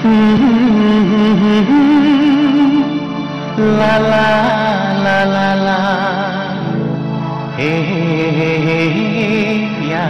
La la la la la, ya.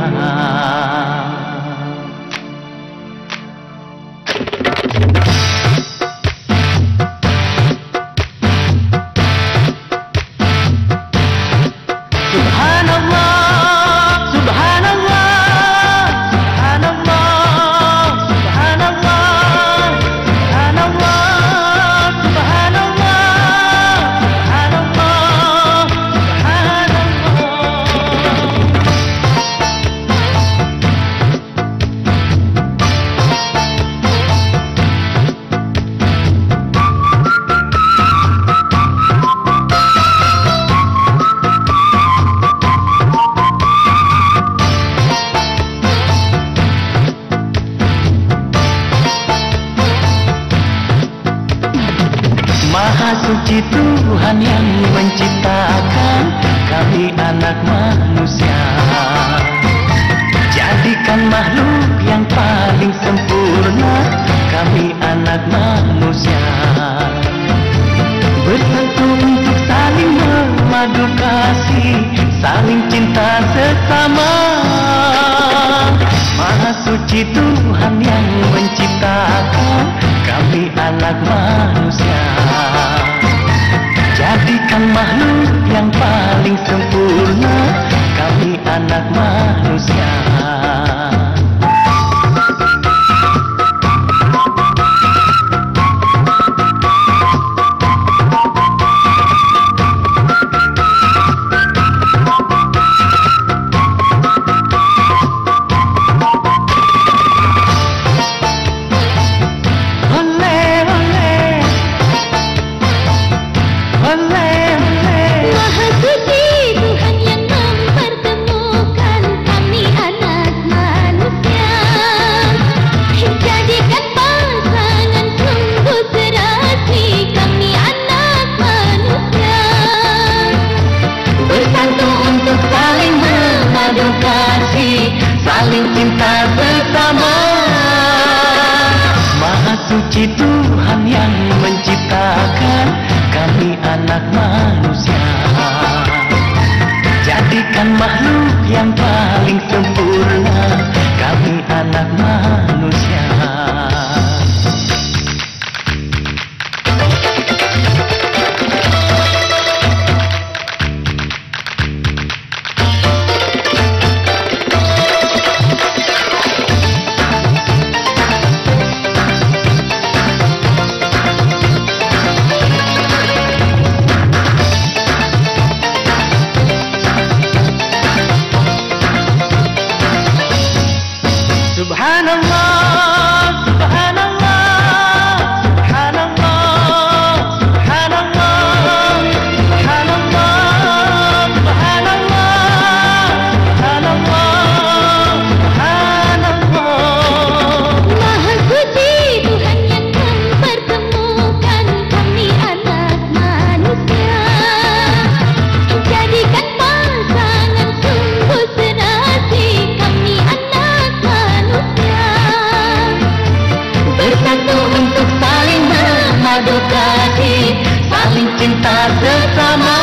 Suci Tuhan yang menciptakan kami anak manusia, jadikan makhluk yang paling sempurna kami anak manusia, bersatu untuk saling memadu kasih, saling cinta sesama. Maha suci Tuhan yang menciptakan kami anak manusia, jadikan makhluk yang paling sempurna kami anak manusia. Saling cinta bersama. Maha suci Tuhan yang menciptakan kami anak manusia, jadikan makhluk yang paling sempurna kami anak manusia. Saling cinta sesama.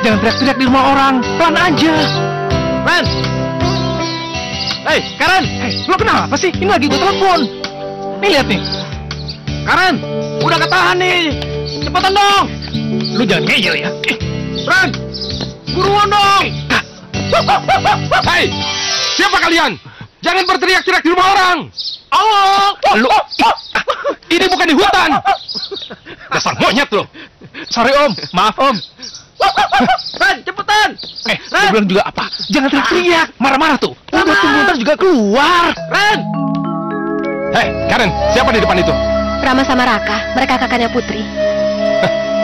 Jangan teriak-teriak di rumah orang, pelan aja. Ren! Hei, Karen! Hei, lo kenapa sih? Ini lagi gue telepon. Nih, lihat nih. Karen, udah ketahan nih. Cepetan dong. Lu jangan ngeyel ya. Ren, buruan dong. Hei, siapa kalian? Jangan berteriak-teriak di rumah orang. Oh, lu, ini bukan di hutan. Dasar monyet lo. Sorry Om, maaf Om. Ren, cepetan. Ren, Saya bilang juga apa? Jangan teriak-teriak. Marah-marah tuh. Udah tunggu ntar juga keluar. Ren! Hei, Karen, siapa di depan itu? Rama sama Raka, mereka kakaknya Putri.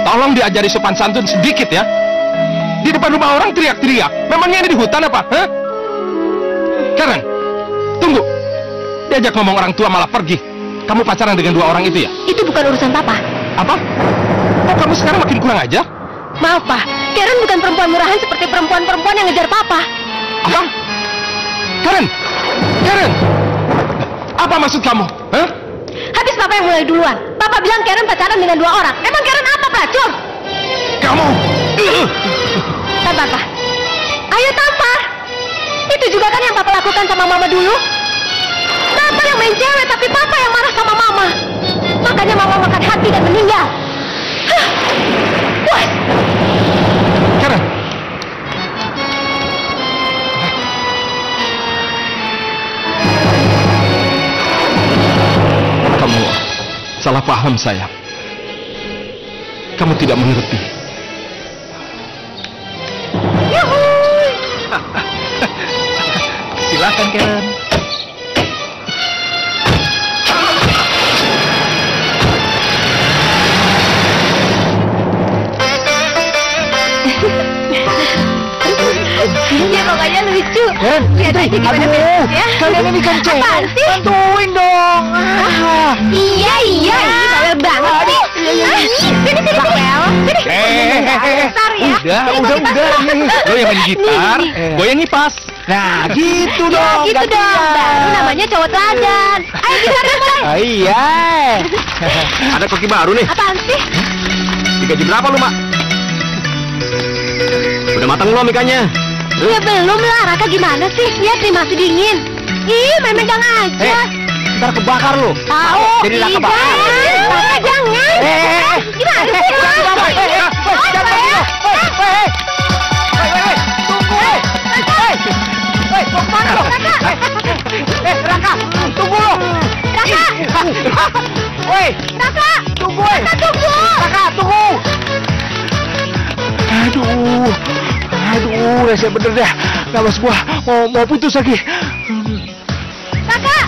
Tolong diajari sopan santun sedikit ya. Di depan rumah orang teriak-teriak. Memangnya ini di hutan apa? Hah? Karen, tunggu. Diajak ngomong orang tua malah pergi. Kamu pacaran dengan dua orang itu ya? Itu bukan urusan Papa. Apa? Oh, kamu sekarang makin kurang ajar? Maaf, Pak. Karen bukan perempuan murahan seperti perempuan-perempuan yang ngejar Papa. Apa? Karen! Karen! Apa maksud kamu? Hah? Habis Papa yang mulai duluan. Papa bilang Karen pacaran dengan dua orang. Emang Karen apa, pelacur? Kamu! Tampar, Pak. Ayo tampar. Itu juga kan yang Papa lakukan sama Mama dulu. Papa yang main cewek, tapi Papa yang marah sama Mama. Makanya Mama makan hati dan meninggal. Hah. Puas. Karen! Kamu salah paham, sayang. Kamu tidak mengerti. Yuhuy. Silakan, Karen. Ya pokoknya lucu. Lihat aja gimana ya. Kalian ini kan cewek. Apaan sih? Bantuin dong. Iya, ini bawel banget sih. Sini. Bentar ya. Udah. Lo yang main gitar, gue yang ngipas. Nah, gitu dong. Ya gitu dong. Baru namanya cowok teladan. Ayo gitarnya mulai. Iya. Ada koki baru nih. Apaan sih? Digaji berapa lu, Mak? Udah matang belum ikannya? Ya belum lah. Raka gimana sih? Lihat nih masih dingin. Ih, memegang aja. Ntar kebakar lo. Tahu. Jadi Raka bakar. Raka jangan. Gimana sih? Mau kemana lo? Raka, tunggu lo. Raka. Woi, Raka. tunggu. Raka, tunggu. Raka, tunggu. Aduh, rese bener dah. Nafas gua mau putus lagi. Raka.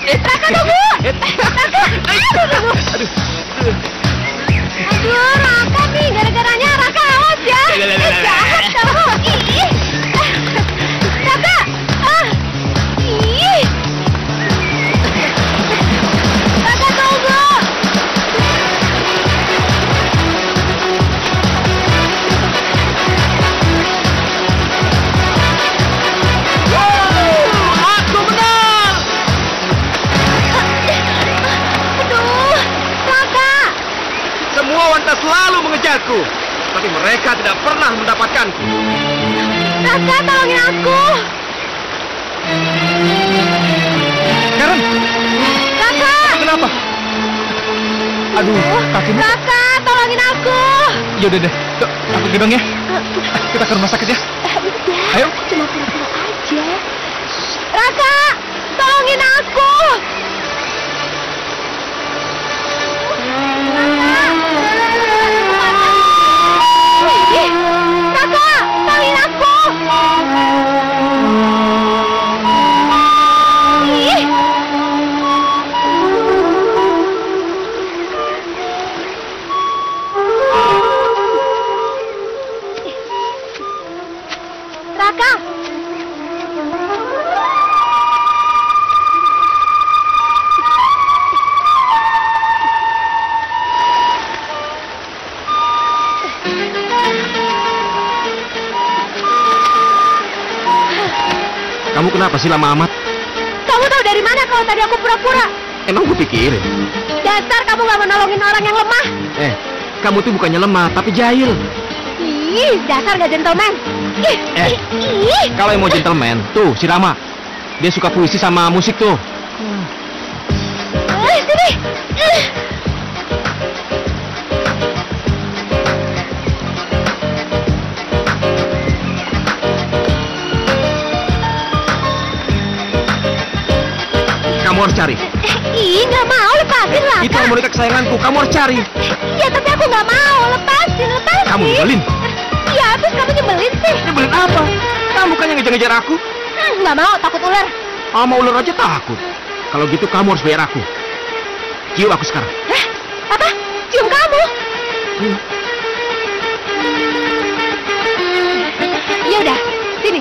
Raka, tunggu. Raka. Aduh, Raka nih, gara-garanya Raka awas ya. Jahat kamu. Ih. Raka. Ih. Raka, tunggu. Aku menang. Aduh, Raka. Semua wanita selalu mengejarku, tapi mereka tidak pernah mendapatkanku. Raka, tolongin aku. Karen, Raka. kenapa? Aduh, kakimu. Raka, tolongin aku. Yaudah deh, yuk, aku gedong ya. Kita ke rumah sakit ya. Udah, Ayo. cuma pura-pura aja. Raka, tolongin aku. Raka, tolongin aku. Ih. Raka. Kamu kenapa sih lama amat? Kamu tahu dari mana kalau tadi aku pura-pura? Emang gue pikirin. Dasar kamu gak mau nolongin orang yang lemah. Kamu tuh bukannya lemah, tapi jahil. Ih, dasar gak gentleman. Ih, ih. Kalau yang mau gentleman, tuh si Rama. Dia suka puisi sama musik tuh. Sini. Kamu harus cari. Ih, nggak mau, lepasin lah. Itu boneka kesayanganku, kamu harus cari. Ya, tapi aku nggak mau, lepasin. Kamu nyebelin. Ya, habis kamu nyebelin sih. Nyebelin Apa? Kamu bukannya ngejar-ngejar aku? Nggak mau, takut ular. Sama ular aja takut. Kalau gitu kamu harus bayar aku. Cium aku sekarang. Apa? Cium kamu? Ya udah, sini.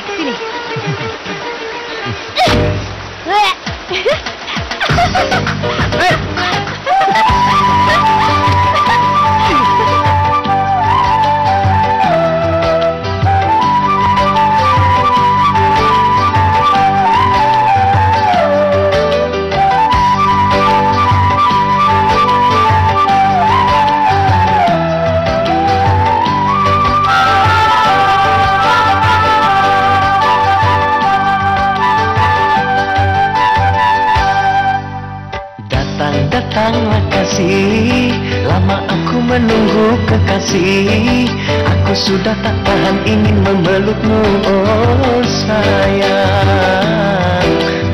Datanglah kasih, lama aku menunggu kekasih. Aku sudah tak tahan ingin memelukmu, oh sayang.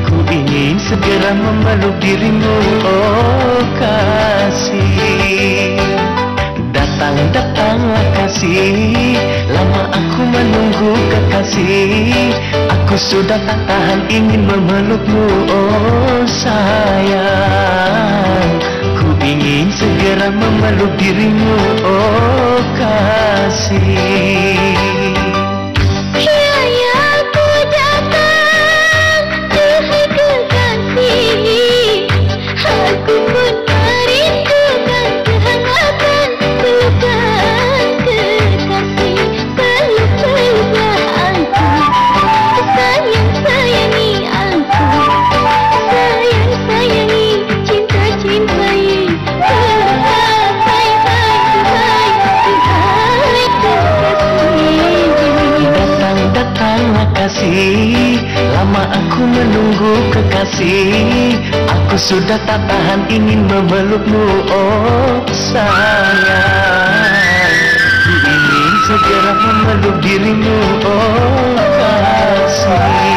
Ku ingin segera memeluk dirimu, oh kasih. Datanglah kasih, lama aku menunggu kekasih. Aku sudah tak tahan ingin memelukmu, oh sayang. Ku ingin segera memeluk dirimu, oh kasih. Lama aku menunggu kekasih. Aku sudah tak tahan ingin memelukmu, oh sayang. Ku ingin segera memeluk dirimu, oh kasih.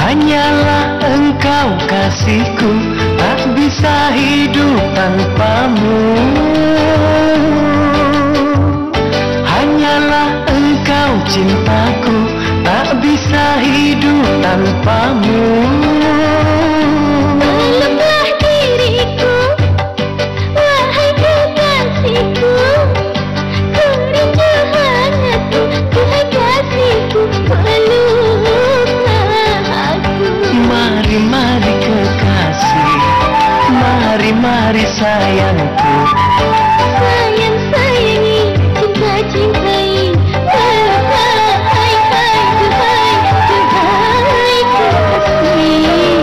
Hanyalah engkau kasihku, tak bisa hidup tanpamu. Hanyalah engkau cintaku, tak bisa hidup tanpamu. Peluklah diriku, wahai kekasihku. Ku rindu hangatmu, kekasihku. Mari kekasih, mari sayangku. Sayang sayangi, cinta cintai. Hai kekasih.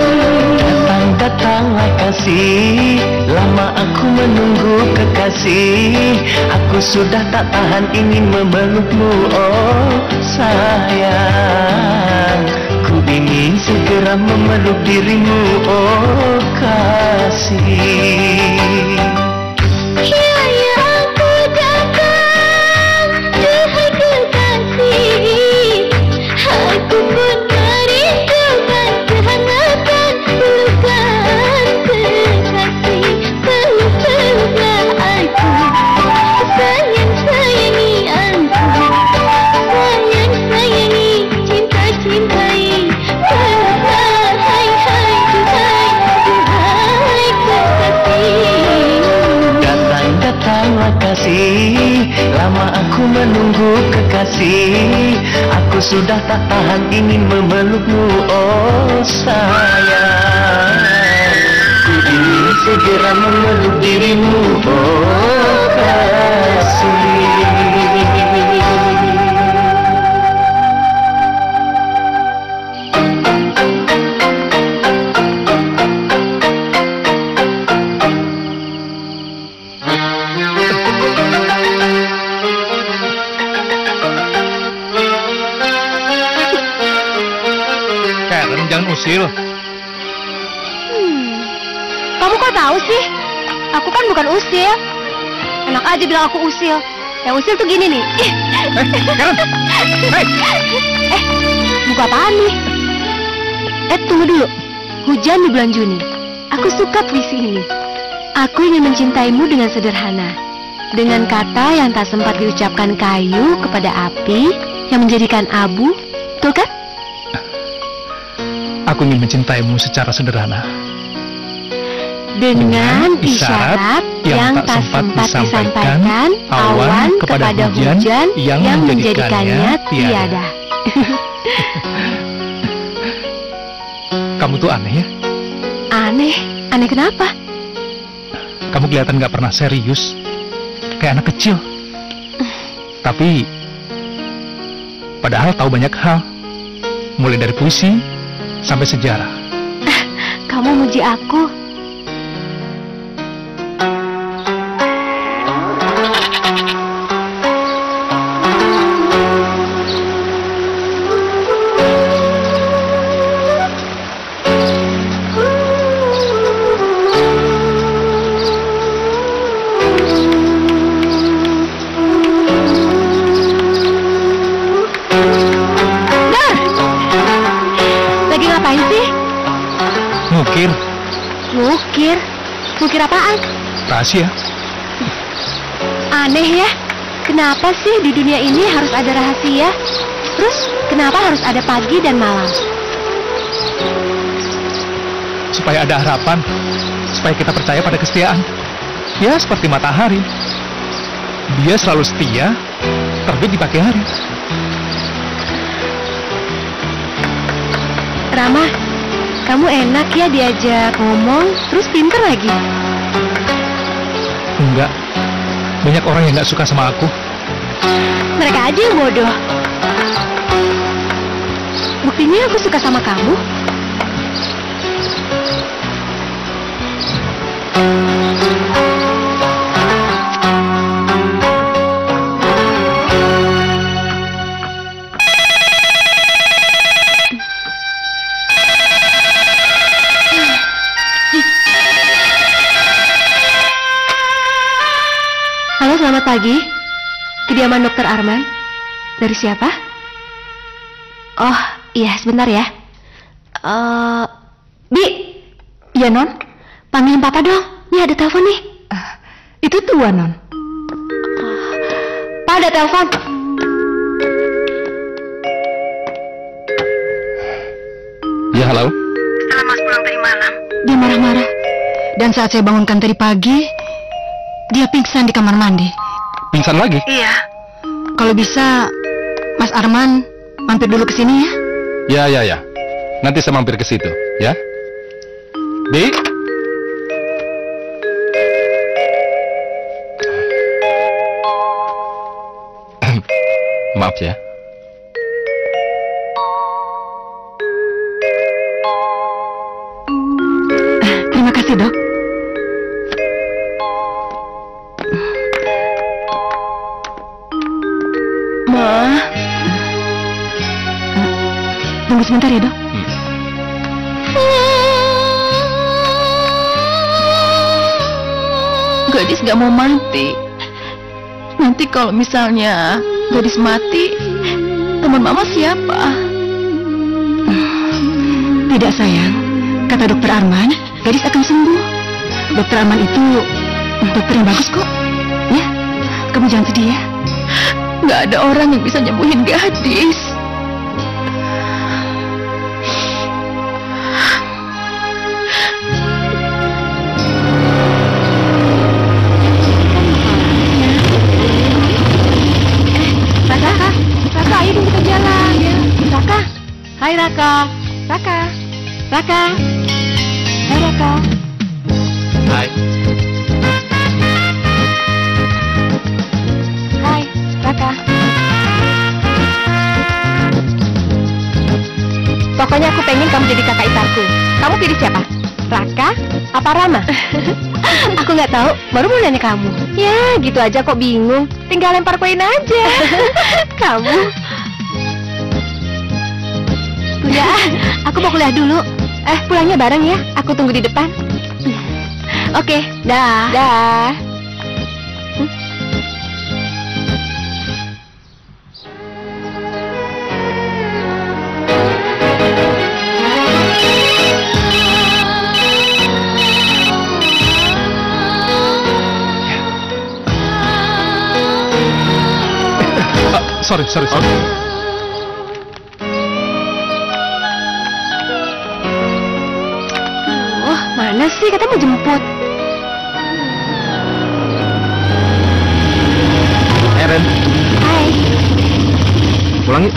Datanglah kasih, lama aku menunggu kekasih. Aku sudah tak tahan ingin memelukmu, oh sayang. Ku ingin segera memeluk dirimu, oh kasih. Lama aku menunggu kekasih. Aku sudah tak tahan ingin memelukmu, oh sayang. Ku ingin segera memeluk dirimu, oh kasih. Kamu kok tahu sih? Aku kan bukan usil. Enak aja bilang aku usil. Yang usil tuh gini nih. Karen! Hei! Buku apaan nih? Tunggu dulu. Hujan di bulan Juni. Aku suka puisi ini. Aku ingin mencintaimu dengan sederhana. Dengan kata yang tak sempat diucapkan kayu kepada api yang menjadikan abu. Betul kan? Aku ingin mencintaimu secara sederhana. Dengan isyarat yang tak sempat disampaikan awan kepada hujan yang menjadikannya tiada. Kamu tuh aneh ya? Aneh? Aneh kenapa? Kamu kelihatan gak pernah serius, kayak anak kecil. Tapi, padahal tahu banyak hal, mulai dari puisi sampai sejarah. Kamu muji aku. Ngukir apaan? Rahasia. Aneh ya. Kenapa sih di dunia ini harus ada rahasia? Terus kenapa harus ada pagi dan malam? Supaya ada harapan, supaya kita percaya pada kesetiaan. Ya seperti matahari. Dia selalu setia, terbit di pagi hari. Rama, kamu enak ya diajak ngomong, terus pinter lagi. Enggak, banyak orang yang gak suka sama aku. Mereka aja yang bodoh. Buktinya aku suka sama kamu. Selamat pagi. Kediaman Dokter Arman. Dari siapa? Oh, iya, sebentar ya. Bi. Iya, Non. Panggilin Papa dong. Nih ada telepon nih. Itu tua, Non. Pak, ada telepon. Ya, halo. Setelah Mas pulang tadi malam, Dia marah-marah. dan saat saya bangunkan tadi pagi, dia pingsan di kamar mandi. Pingsan lagi? Iya. Kalau bisa, Mas Arman mampir dulu ke sini ya. Ya. Nanti saya mampir ke situ, ya. Bi? Maaf ya. Terima kasih, Dok. Tunggu sebentar ya, Dok. Gadis gak mau mati. Nanti kalau misalnya gadis mati, teman mama siapa? Tidak, sayang. Kata Dokter Arman, gadis akan sembuh. Dokter Arman itu dokter yang bagus kok. Ya, kamu jangan sedih ya. Gak ada orang yang bisa nyembuhin gadis. Hai Raka. Raka. Raka. Hai Raka. Hai. Hai Raka. Pokoknya aku pengen kamu jadi kakak iparku. Kamu pilih siapa? Raka apa Rama? Aku nggak tahu, baru mau nanya kamu. Ya gitu aja kok bingung. Tinggal lempar koin aja. Kamu. Ya, aku mau kuliah dulu. Pulangnya bareng ya. Aku tunggu di depan. Oke, dah. Dah. Sorry. Oh, mana sih? Katanya mau jemput. Ren, Hai. pulang yuk.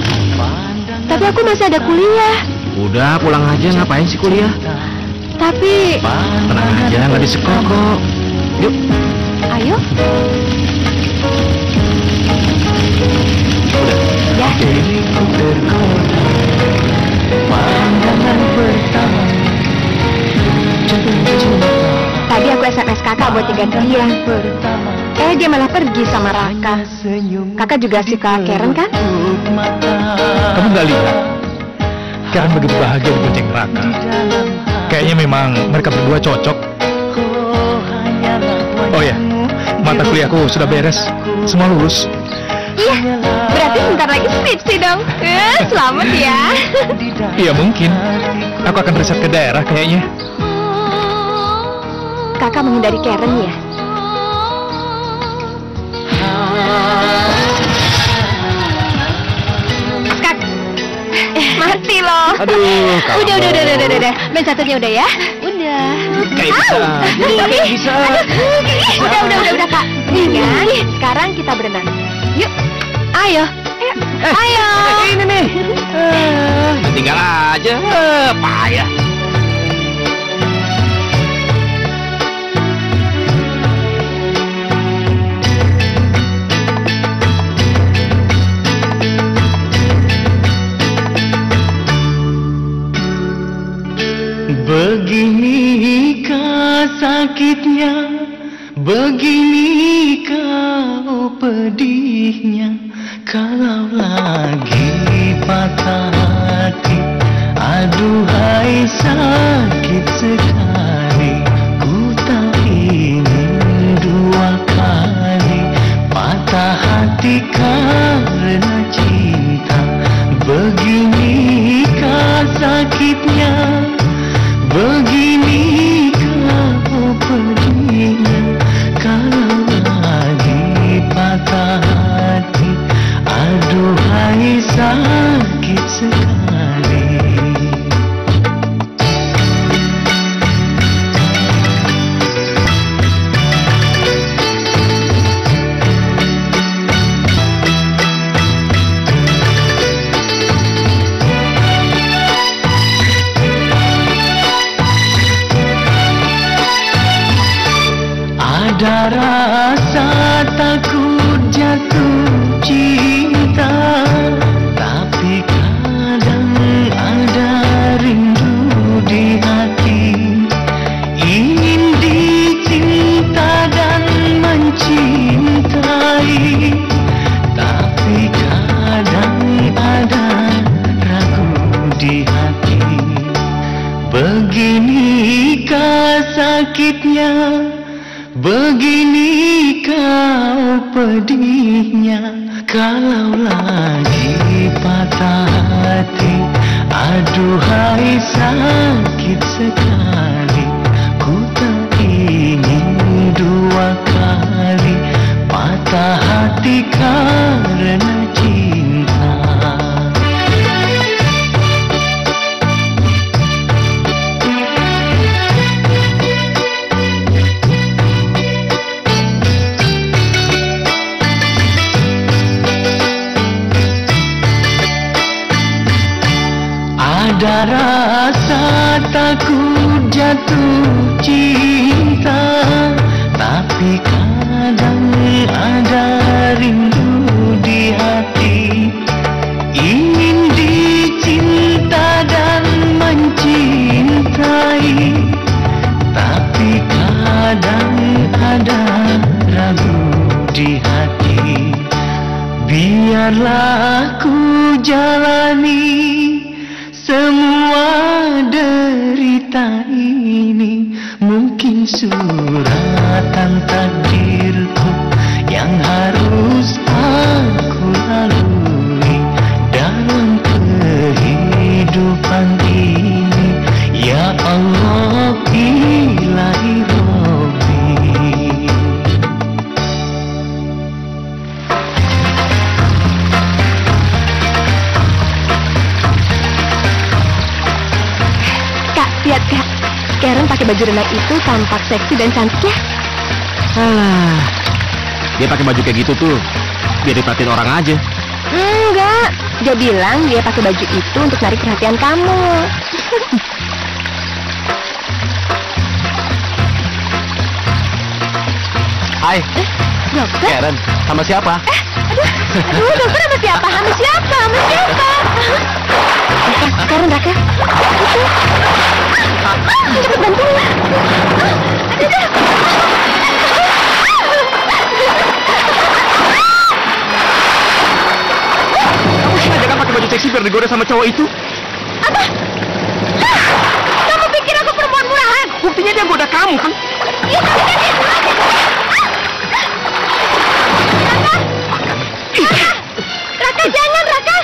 Tapi aku masih ada kuliah. Udah, pulang aja. Ngapain sih kuliah? Tapi, Tenang aja, nggak disekol kok. Yuk. ayo. Ya. Pandangan pertama jatuh cinta. Tadi aku SMS kakak buat ganti dia. Dia malah pergi sama Raka. Kakak juga suka Karen kan? Kamu nggak lihat? Karen begitu bahagia dibonceng Raka. Kayaknya memang mereka berdua cocok. Oh ya, mata kuliahku sudah beres. Semua lulus. Iya, berarti sebentar lagi skripsi dong. Selamat ya. Iya mungkin. Aku akan riset ke daerah kayaknya. Kakak menghindari Karen ya? Kak, mati loh. Aduh, Udah. Main satunya udah ya? Udah. Kayak bisa. Oke. Bisa. Udah Kak. Nih kan, sekarang kita berenang. Yuk. Ayo. Ayo. Ini nih. Tinggal aja. Payah. Beginikah sakitnya, beginikah pedihnya, kalau lagi patah hati. Aduhai sakit sekali, ku tak ingin dua kali patah hati karena cinta. Beginikah sakitnya, beginikah pedihnya, kalau lagi patah hati. Aduhai sakit sekali. Ada rasa takut jatuh cinta, tapi kadang ada rindu di hati. Ingin dicinta dan mencintai, tapi kadang ada ragu di hati. Beginikah sakitnya, beginikah pedihnya, kalau lagi patah hati. Aduhai sakit sekali, ku tak ingin dua kali patah hati karena cinta. Ada rasa takut jatuh cinta, tapi kadang ada rindu di hati. Ingin dicinta dan mencintai, tapi kadang ada ragu di hati. Biarlah ku jalani semua derita ini, Mungkin suratan takdirku yang harus aku lalui dalam kehidupan ini. Ya Allah, Ilahi Rabbi. Kak, lihat Kak. Karen pakai baju renang itu tampak seksi dan cantik ya. Dia pakai baju kayak gitu tuh biar diperhatiin orang aja. Enggak, dia bilang dia pakai baju itu untuk narik perhatian kamu. Hai, Dokter? Karen, sama siapa? Aduh, dokter sama siapa? Sama siapa? Sama siapa? Karen, Raka. Itu. Cepet bantuin. Kamu sengaja kan pakai baju seksi biar digoda sama cowok itu? Apa? Kamu pikir aku perempuan murahan? Buktinya dia goda kamu kan? Iya, tapi kan dia Raka, jangan, Raka.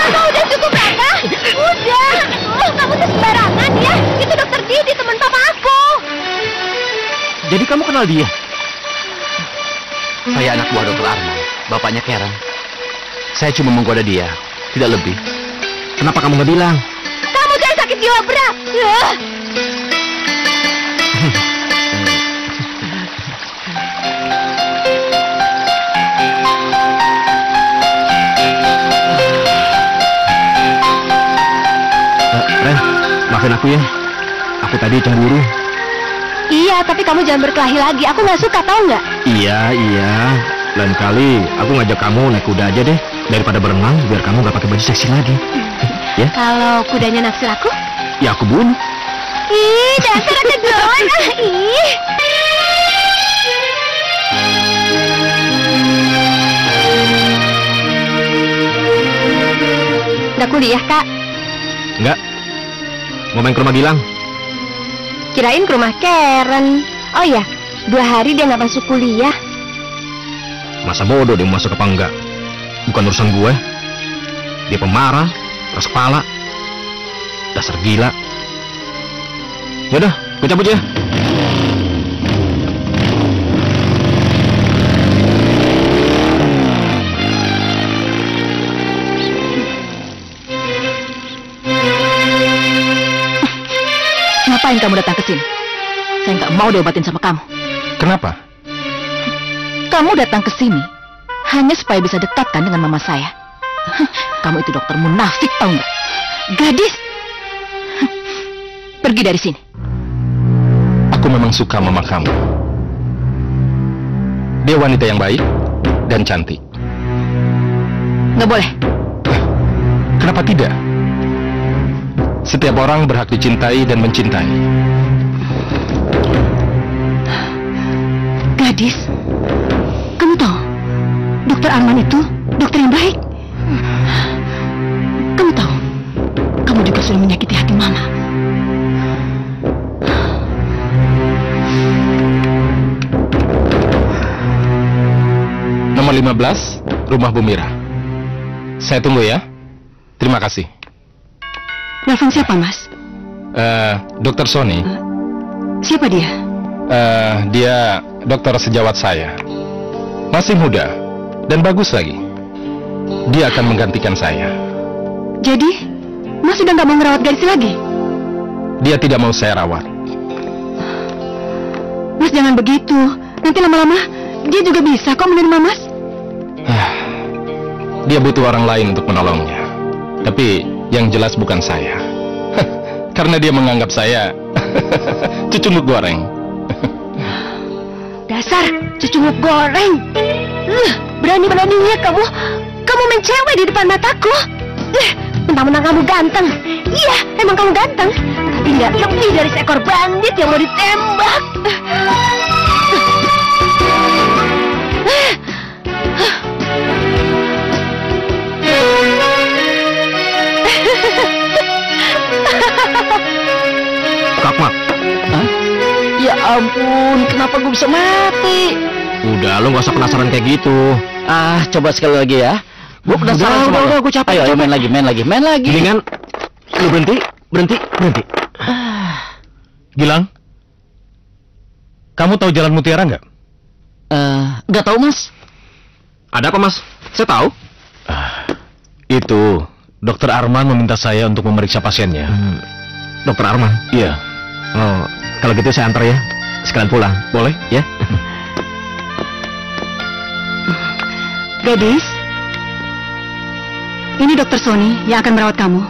Raka, udah cukup, Raka. Udah. Oh, kamu tuh sembarangan ya. Itu dokter Didi, teman papa aku. Jadi kamu kenal dia? Saya anak buah Dokter Arman, bapaknya Karen. Saya cuma menggoda dia, tidak lebih. Kenapa kamu nggak bilang? Kamu jangan sakit jiwa berat. Ren, maafin aku ya. Aku tadi cemburu. Iya, tapi kamu jangan berkelahi lagi. Aku nggak suka, tahu nggak? Iya. Lain kali aku ngajak kamu naik kuda aja deh. Daripada berenang, biar kamu nggak pakai baju seksi lagi. Ya? Kalau kudanya naksir aku? Ya aku bunuh. Ih, dasar kegelan. Ih. Udah kuliah, Kak? Enggak. Mau main ke rumah Gilang. Kirain ke rumah Karen. Oh iya, 2 hari dia nggak masuk kuliah. Masa bodoh dia mau masuk apa enggak? Bukan urusan gue. Dia pemarah, keras kepala, dasar gila. Yaudah, gue cabut ya. Ngapain kamu datang ke sini? Saya nggak mau diobatin sama kamu. Kenapa? Kamu datang ke sini hanya supaya bisa dekat kan dengan mama saya. Kamu itu dokter munafik, tahu nggak? Gadis, pergi dari sini. Aku memang suka mama kamu. Dia wanita yang baik dan cantik. Nggak boleh. Kenapa tidak? Setiap orang berhak dicintai dan mencintai. Gadis, kamu tahu, Dokter Arman itu dokter yang baik. Kamu tahu, kamu juga sudah menyakiti hati mama. Nomor 15, Rumah Bu Mira. Saya tunggu ya. Terima kasih. Nelfon siapa, Mas? Dokter Sony. Siapa dia? Dia dokter sejawat saya. Masih muda dan bagus lagi. Dia akan menggantikan saya. Jadi, Mas sudah nggak mau ngerawat gadis lagi? Dia tidak mau saya rawat. Mas jangan begitu. Nanti lama-lama dia juga bisa kok menerima Mas. Dia butuh orang lain untuk menolongnya. Tapi yang jelas bukan saya. Karena dia menganggap saya cucungut goreng. Dasar cucungut goreng. Berani-beraninya kamu main cewek di depan mataku. Mentang-mentang kamu ganteng. Iya, emang kamu ganteng. Tapi nggak lebih dari seekor bandit yang mau ditembak. Kak Mak, ampun, kenapa gue bisa mati? Udah, lu nggak usah penasaran kayak gitu. Coba sekali lagi ya. Gue penasaran sama udah, gue capek. Ayo, main lagi. Gilingan, lu berhenti. Gilang, kamu tahu Jalan Mutiara nggak? Nggak tahu, Mas. Ada apa, Mas? Saya tahu. Itu, Dokter Arman meminta saya untuk memeriksa pasiennya. Dokter Arman? Iya. Oh, kalau gitu saya antar ya. Sekalian pulang. Boleh? Ya? Gadis, ini Dokter Sony yang akan merawat kamu.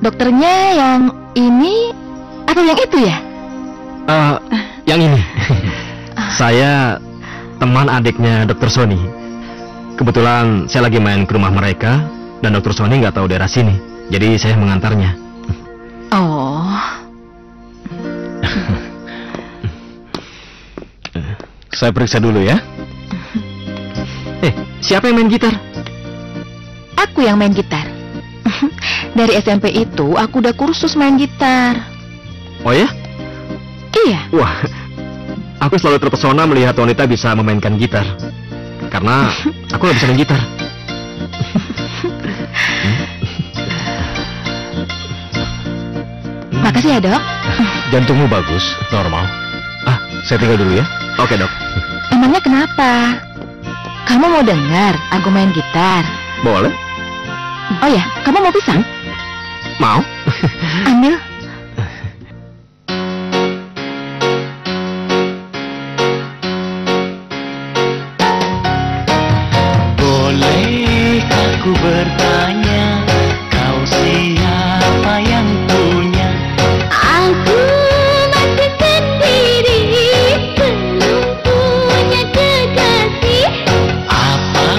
Dokternya yang ini atau yang itu ya? Yang ini. Saya teman adiknya Dokter Sony. Kebetulan saya lagi main ke rumah mereka dan Dokter Sony nggak tahu daerah sini. Jadi saya mengantarnya. Oh. Saya periksa dulu ya. Siapa yang main gitar? Aku yang main gitar. Dari SMP itu aku udah kursus main gitar. Oh ya? Iya. Wah, aku selalu terpesona melihat wanita bisa memainkan gitar. Karena aku nggak bisa main gitar. Makasih ya, Dok. Jantungmu bagus, normal. Saya tinggal dulu ya. Oke, Dok. Emangnya kenapa? Kamu mau dengar aku main gitar? Boleh? Oh ya, kamu mau pisang? Mau? Ambil. Bolehkah ku bertanya, kau siapa yang punya? Aku masih sendiri, belum punya kekasih. Apa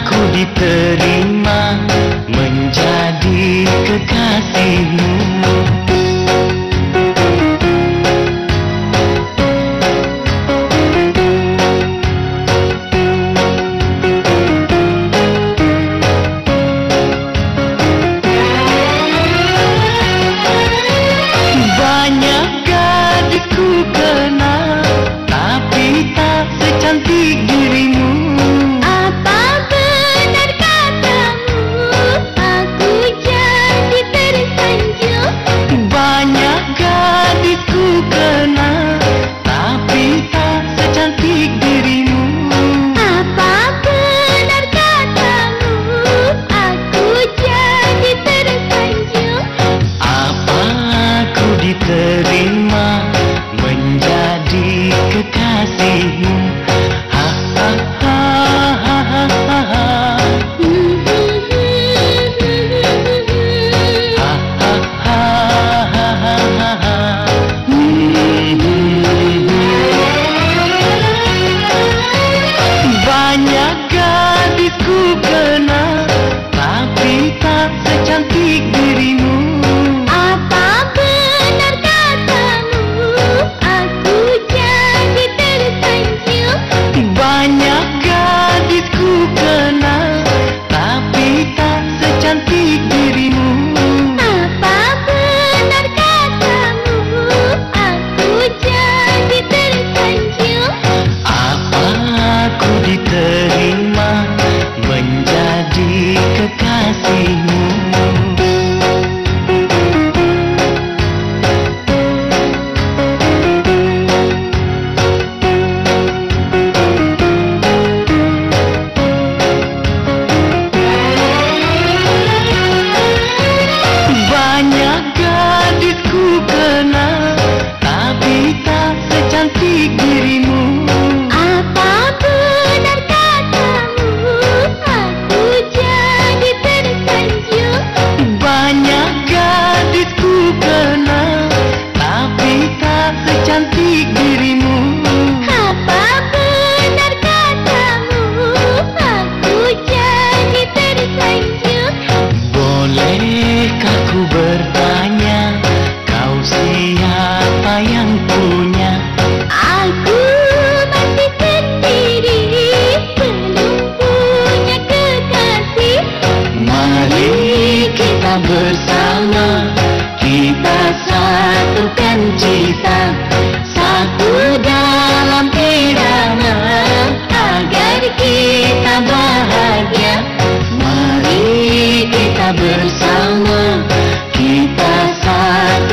ku diterima menjadi kekasihmu?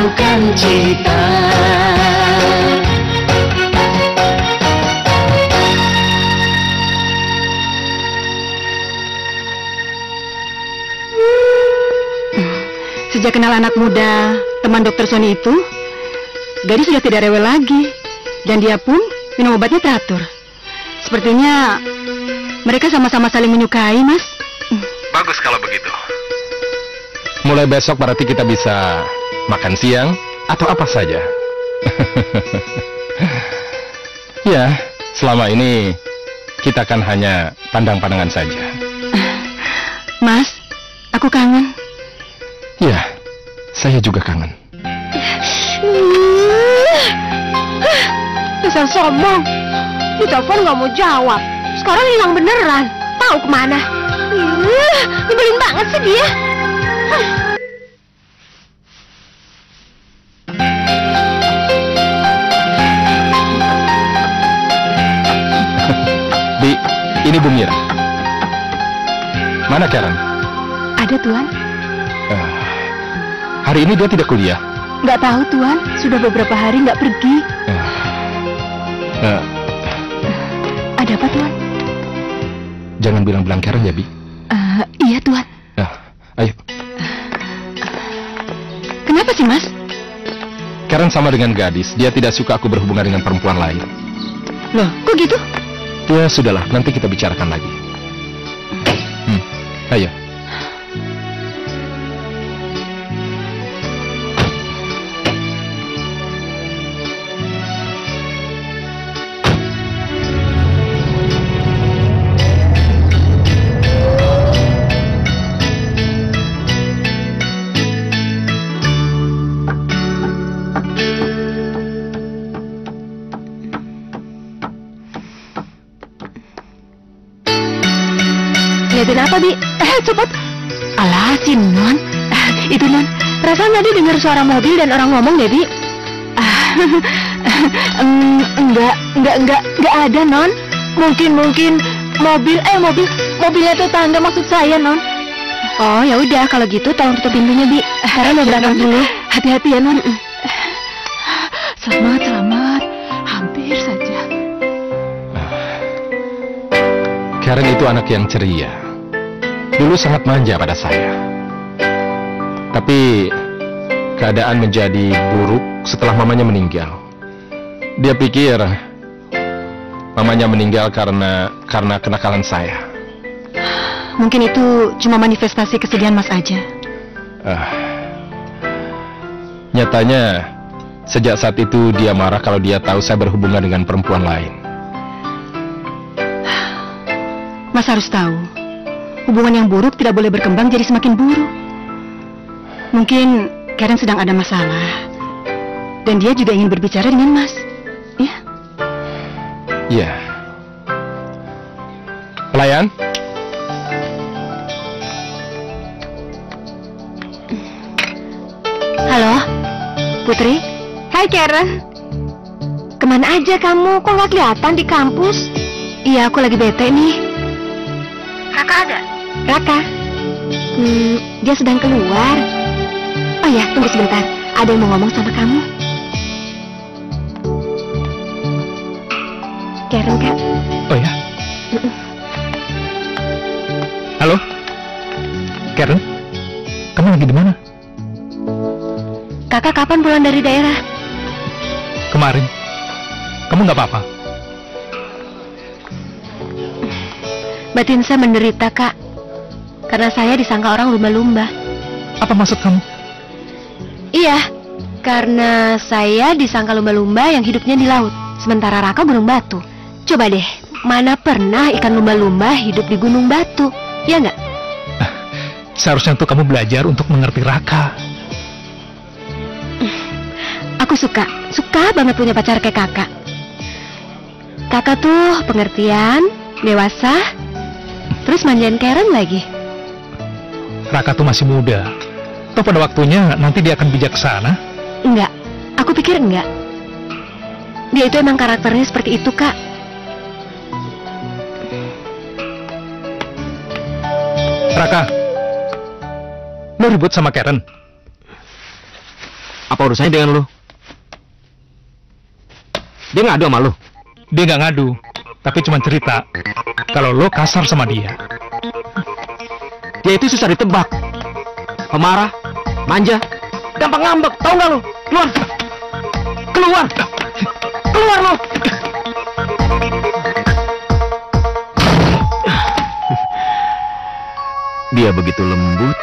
bukan cita. Sejak kenal anak muda, teman Dokter Sony itu, Gadis sudah tidak rewel lagi. Dan dia pun minum obatnya teratur. Sepertinya mereka sama-sama saling menyukai, Mas. Bagus kalau begitu. Mulai besok berarti kita bisa makan siang atau apa saja. Ya, selama ini kita kan hanya pandang-pandangan saja. Mas, aku kangen. Ya, saya juga kangen. Dasar sombong. Ditelepon nggak mau jawab. Sekarang hilang beneran. Tahu kemana? Nyebelin banget sih dia. Bi, ini Bu Mira. Mana Karen? Ada, Tuan. Hari ini dia tidak kuliah. Nggak tahu, Tuan. Sudah beberapa hari nggak pergi. Ada apa, Tuan? Jangan bilang-bilang Karen ya, Bi. Iya, Tuan. Ayo. Kenapa sih, Mas? Karen sama dengan Gadis. Dia tidak suka aku berhubungan dengan perempuan lain. Loh, kok gitu? Ya, sudahlah. Nanti kita bicarakan lagi. Ayo. Liatin apa, Bi? Cepet. Alah, si Non. Itu, Non. Perasaan tadi dengar suara mobil dan orang ngomong deh, Bi. Enggak ada, Non. Mungkin mobilnya tetangga maksud saya, Non. Oh, ya udah kalau gitu tolong tutup pintunya, Bi. Sekarang mau berangkat dulu. Hati-hati ya, Non. Selamat. Hampir saja. Karen itu anak yang ceria. Dulu sangat manja pada saya. Tapi keadaan menjadi buruk setelah mamanya meninggal. Dia pikir mamanya meninggal karena kenakalan saya. Mungkin itu cuma manifestasi kesedihan Mas aja. Nyatanya sejak saat itu dia marah kalau dia tahu saya berhubungan dengan perempuan lain. Mas harus tahu, hubungan yang buruk tidak boleh berkembang jadi semakin buruk. Mungkin Karen sedang ada masalah, dan dia juga ingin berbicara dengan Mas. Ya? Iya. Pelayan? Halo, Putri. Hai, Karen. Kemana aja kamu? Kok nggak kelihatan di kampus? Iya, aku lagi bete nih. Raka ada? Raka? Dia sedang keluar. Oh ya, tunggu sebentar. Ada yang mau ngomong sama kamu. Karen, Kak. Oh ya? Halo? Karen? Kamu lagi di mana? Kakak kapan pulang dari daerah? Kemarin. Kamu nggak apa-apa? Batin saya menderita, Kak. Karena saya disangka orang lumba-lumba. Apa maksud kamu? Iya, karena saya disangka lumba-lumba yang hidupnya di laut. Sementara Raka gunung batu. Coba deh, mana pernah ikan lumba-lumba hidup di gunung batu? Ya nggak? Seharusnya tuh kamu belajar untuk mengerti Raka. Aku suka banget punya pacar kayak kakak. Kakak tuh pengertian, dewasa, terus manjain Karen lagi. Raka tuh masih muda. Toh pada waktunya nanti dia akan bijaksana. Enggak, aku pikir enggak. Dia itu emang karakternya seperti itu, Kak. Raka, lo ribut sama Karen? Apa urusannya dengan lu? Dia ngadu sama lu? Dia nggak ngadu, tapi cuma cerita kalau lo kasar sama dia. Dia itu susah ditebak. Pemarah, manja, gampang ngambek, tahu nggak lu? Keluar! Keluar! Keluar lu! Dia begitu lembut,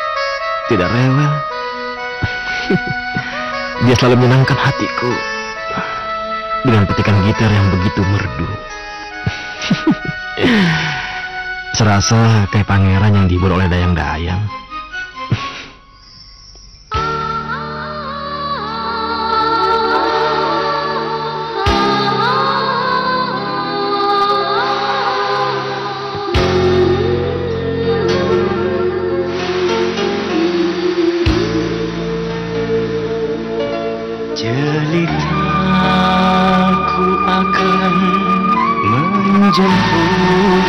tidak rewel. Dia selalu menyenangkan hatiku dengan petikan gitar yang begitu merdu. Serasa kayak pangeran yang dihibur oleh dayang-dayang. Jelitaku akan menjemputmu.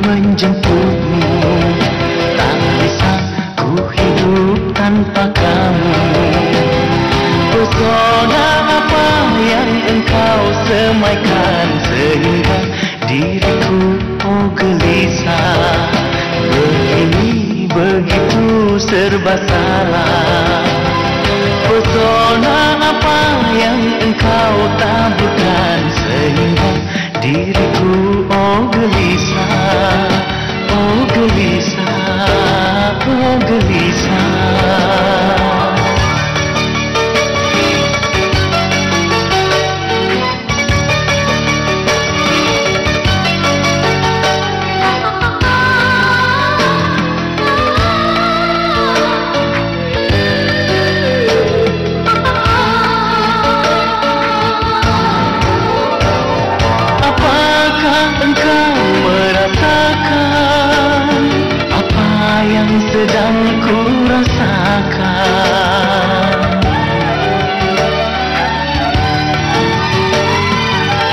Menjemputmu, tak bisa ku hidup tanpa kamu. Pesona apa yang engkau semaikan sehingga diriku oh gelisah. Begini begitu serba salah. Pesona apa yang engkau taburkan sehingga diriku oh gelisah. Oh gelisah, oh gelisah. Apakah engkau merasakan apa yang sedang ku rasakan?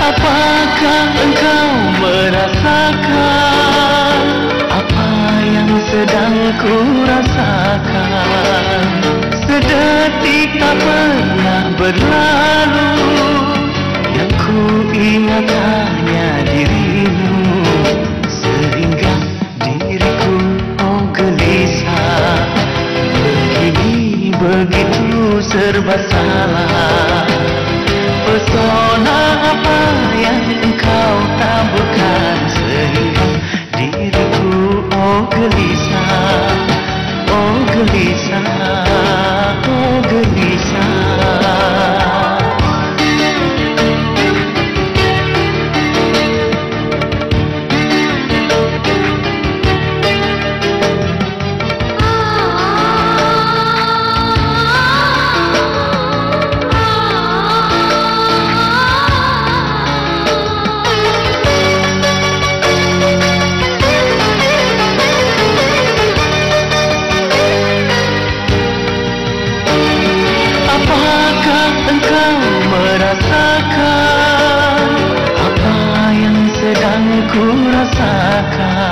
Apakah engkau merasakan apa yang sedang ku rasakan? Sedetik tak pernah berlalu, yang ku ingat hanya dirimu, sehingga diriku oh gelisah. Begini begitu serba salah. Pesona apa yang engkau taburkan sehingga diriku oh gelisah. Oh gelisah, oh gelisah. Apakah engkau merasakan apa yang sedang ku rasakan?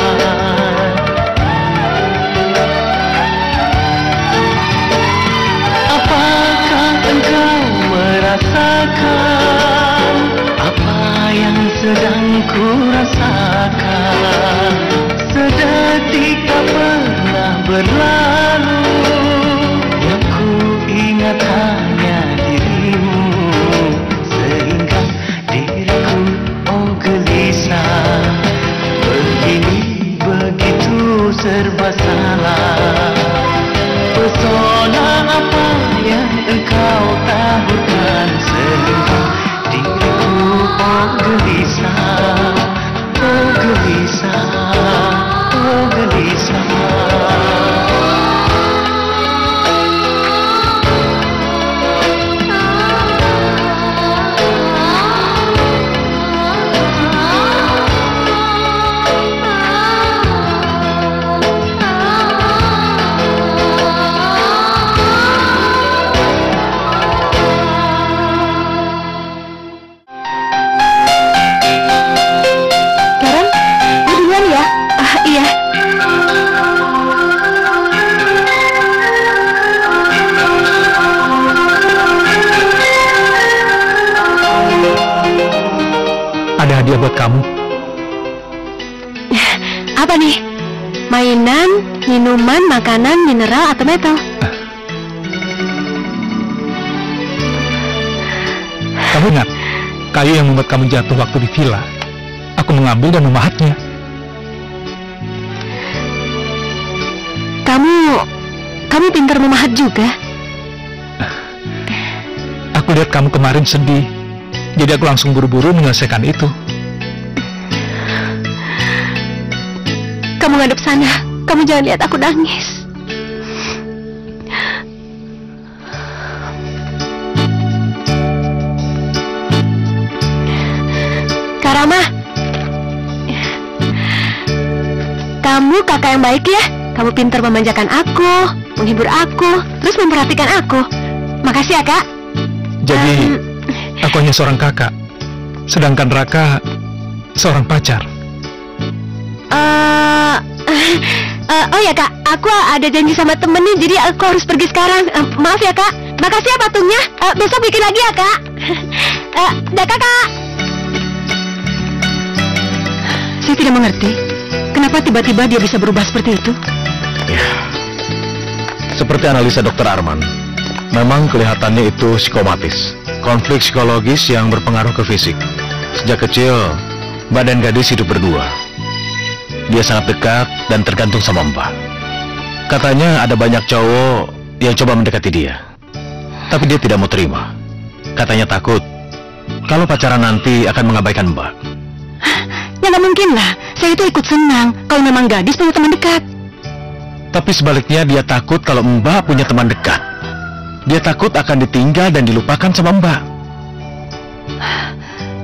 Apakah engkau merasakan apa yang sedang ku rasakan? Sedetik tak pernah berlalu, yang ku ingat hanya dirimu, sehingga diriku oh gelisah. Begini begitu serba salah. Pesona apa yang engkau taburkan sehingga diriku oh gelisah. Oh gelisah, oh gelisah. hadiah buat kamu. Apa nih? Mainan, minuman, makanan, mineral, atau metal? Kamu ingat kayu yang membuat kamu jatuh waktu di villa? Aku mengambil dan memahatnya. Kamu pintar memahat juga. Aku lihat kamu kemarin sedih, jadi aku langsung buru-buru menyelesaikan itu. Kamu ngadep sana. Kamu jangan lihat aku nangis. Kak Rama, kamu kakak yang baik ya. Kamu pintar memanjakan aku, menghibur aku, terus memperhatikan aku. Makasih ya, Kak. Jadi, aku hanya seorang kakak, sedangkan Raka seorang pacar. Oh ya, Kak, aku ada janji sama temen nih, jadi aku harus pergi sekarang. Maaf ya, Kak. Makasih ya patungnya. Besok bikin lagi ya, Kak. Dah, Kakak. Saya tidak mengerti, kenapa tiba-tiba dia bisa berubah seperti itu? Ya, seperti analisa Dr. Arman, memang kelihatannya itu psikomatis, konflik psikologis yang berpengaruh ke fisik. Sejak kecil, Mbak dan gadis hidup berdua. Dia sangat dekat dan tergantung sama Mbak. Katanya ada banyak cowok yang coba mendekati dia, tapi dia tidak mau terima. Katanya takut kalau pacaran nanti akan mengabaikan Mbak. Ya nggak mungkin lah, saya itu ikut senang kalau memang gadis punya teman dekat. Tapi sebaliknya dia takut kalau Mbak punya teman dekat. Dia takut akan ditinggal dan dilupakan sama Mbak.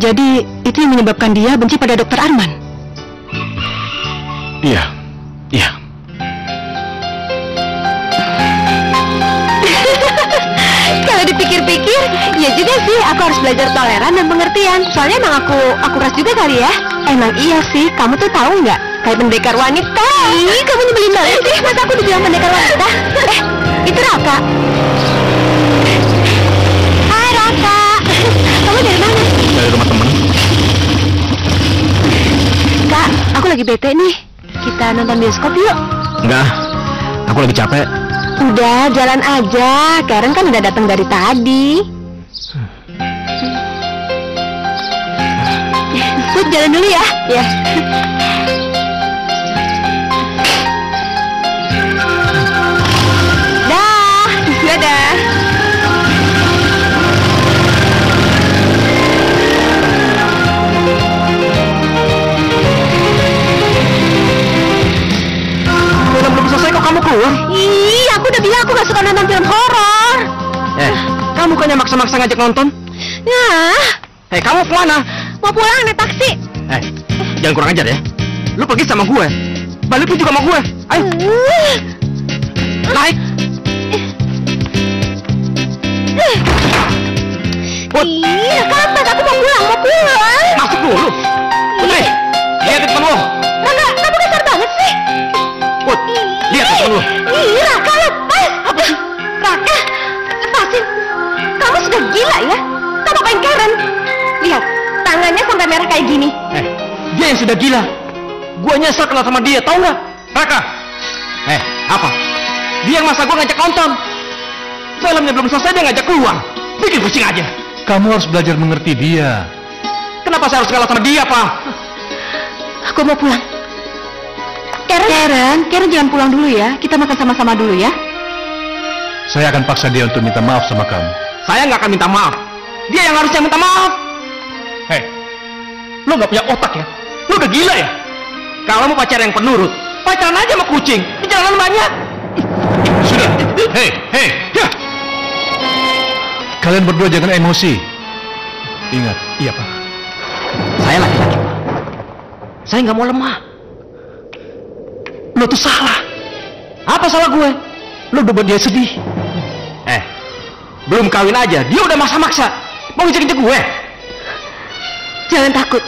Jadi itu yang menyebabkan dia benci pada Dr. Arman? Iya, iya. Kalau dipikir-pikir, ya juga sih, aku harus belajar toleran dan pengertian. Soalnya emang aku keras juga kali ya. Emang iya sih, kamu tuh tahu nggak? Kayak pendekar wanita. Ih, kamu nyebelin banget sih. Masa aku dibilang pendekar wanita? Itu Raka. Hai Raka. Kamu dari mana? Dari rumah temen. Kak, aku lagi bete nih. Kita nonton bioskop yuk. Enggak, aku lagi capek. Udah, jalan aja. Karen kan udah datang dari tadi. Put, jalan dulu ya. Ya. Dah, dadah. Belum selesai kok kamu keluar? Ih, aku udah bilang aku gak suka nonton film horor. Kamu bukannya maksa-maksa ngajak nonton? Nah, Kamu kemana? mau pulang naik taksi. Jangan kurang ajar ya. Lu pergi sama gue, balik pun juga sama gue. Ayo, naik. Put, Ih, kapan? Aku mau pulang, masuk dulu. Putri, lihat di depan lu. Raka, kamu kasar banget sih. Put, lihat di depan lu. Ih, Raka, lepas. Apa sih? Raka, lepasin. Kamu sudah gila ya? Kamu apain Karen? Lihat, tangannya sampai merah kayak gini. Dia yang sudah gila. Gua nyesel kenal sama dia, tau nggak? Raka. Apa? Dia yang masa gua ngajak nonton. Filmnya belum selesai dia ngajak keluar. Bikin pusing aja. Kamu harus belajar mengerti dia. Kenapa saya harus kalah sama dia, Pak? Aku mau pulang. Karen jangan pulang dulu ya. Kita makan sama-sama dulu ya. Saya akan paksa dia untuk minta maaf sama kamu. Saya nggak akan minta maaf. Dia yang harusnya minta maaf. Lo nggak punya otak ya? Lo udah gila ya? Kalau mau pacar yang penurut, pacaran aja sama kucing. Di jalanan banyak. Sudah. Ya. Kalian berdua jangan emosi. Ingat. Iya, Pak. Saya laki-laki. Saya nggak mau lemah. Lo tuh salah. Apa salah gue? Lo udah buat dia sedih. Belum kawin aja, dia udah maksa-maksa. Mau ngejek-ngejek gue. Jangan takut.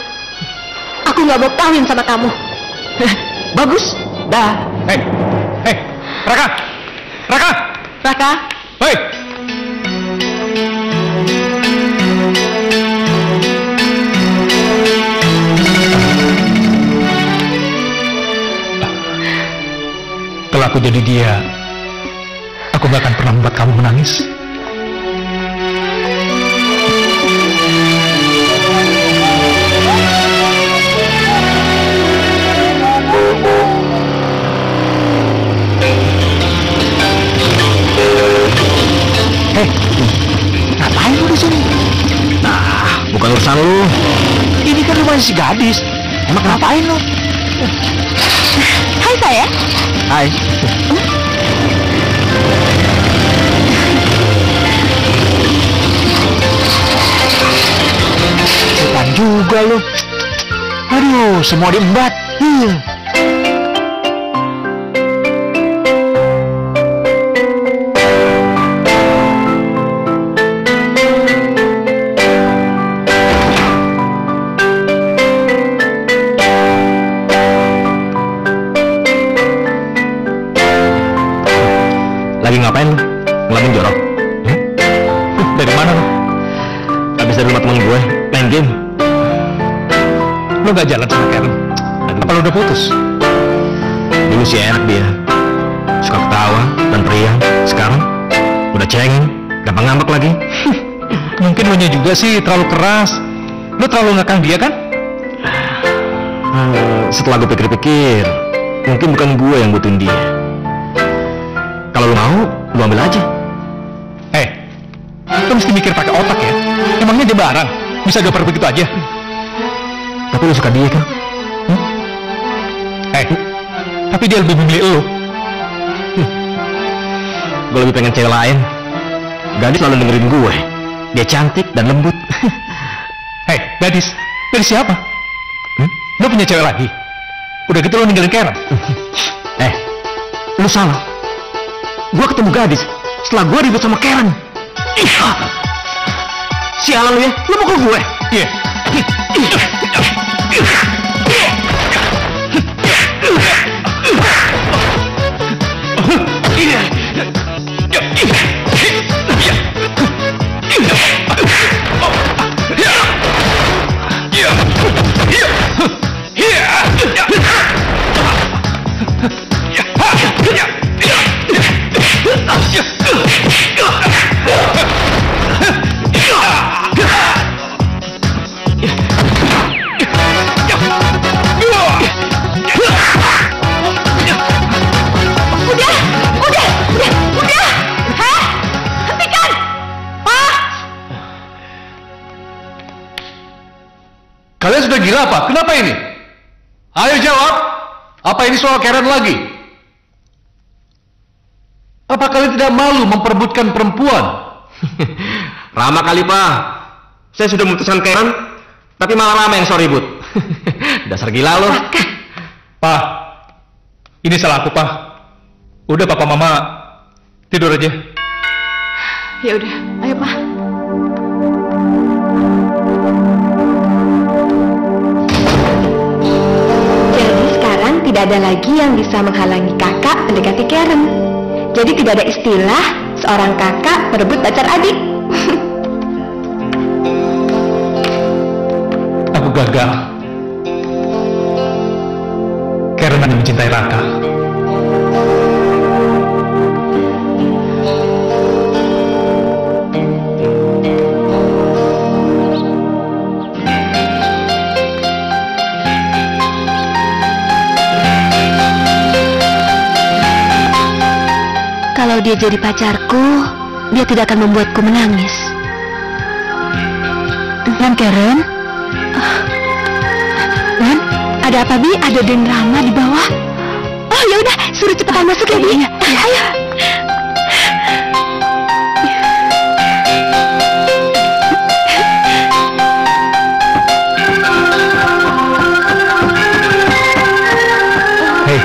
Aku nggak mau kawin sama kamu. Bagus. Dah. Raka. Raka. Hei. Kalau aku jadi dia, aku gak akan pernah membuat kamu menangis. Hei, ngapain lu di sini? Nah, bukan urusan lu. Ini kan rumahnya si gadis. Emang ngapain lu? Hai saya. Hai. Setan juga lu. Aduh, semua diembat. Lagi ngapain lu? Ngelamin jorok? Dari mana lu? Habis dari rumah temen gue, main game. Lu gak jalan sama Karen? Apa lu udah putus? Dulu sih enak dia, suka ketawa dan periang. Sekarang udah cengeng, gampang ngambek lagi. Mungkin lu nya juga sih terlalu keras. Lu terlalu ngekang dia kan? Setelah gue pikir-pikir, mungkin bukan gue yang butuhin dia. Kalau lu mau, lu ambil aja. Lu mesti mikir pakai otak ya. Emangnya dia barang bisa gaper begitu aja? Tapi lu suka dia kan? Tapi dia lebih memilih lu. Gue lebih pengen cewek lain. Gadis selalu dengerin gue. Dia cantik dan lembut. Gadis? Gadis siapa? Lu punya cewek lagi? Udah gitu lu ninggalin Karen? Lu salah. Gue ketemu gadis setelah gue ribut sama Karen. Sialan lu ya, lu mukul gue. Iya. Kalian sudah gila apa? Kenapa ini? Ayo jawab. Apa ini soal Karen lagi? Apa kalian tidak malu memperebutkan perempuan? Rama kali, Pak. Saya sudah memutuskan Karen, tapi malah Rama yang so ribut. Dasar gila lo. Pak, ini salah aku, Pak. Udah Papa Mama tidur aja. Ya udah, ayo Pak. Jadi sekarang tidak ada lagi yang bisa menghalangi kakak mendekati Karen. Jadi tidak ada istilah seorang kakak merebut pacar adik. Aku gagal. Karen hanya mencintai Raka. Kalau dia jadi pacarku, dia tidak akan membuatku menangis. Dan Karen? Dan ada apa, Bi? Ada Den Rama di bawah. Oh ya udah, suruh cepetan masuk ya, Bi. Ayo. Hei,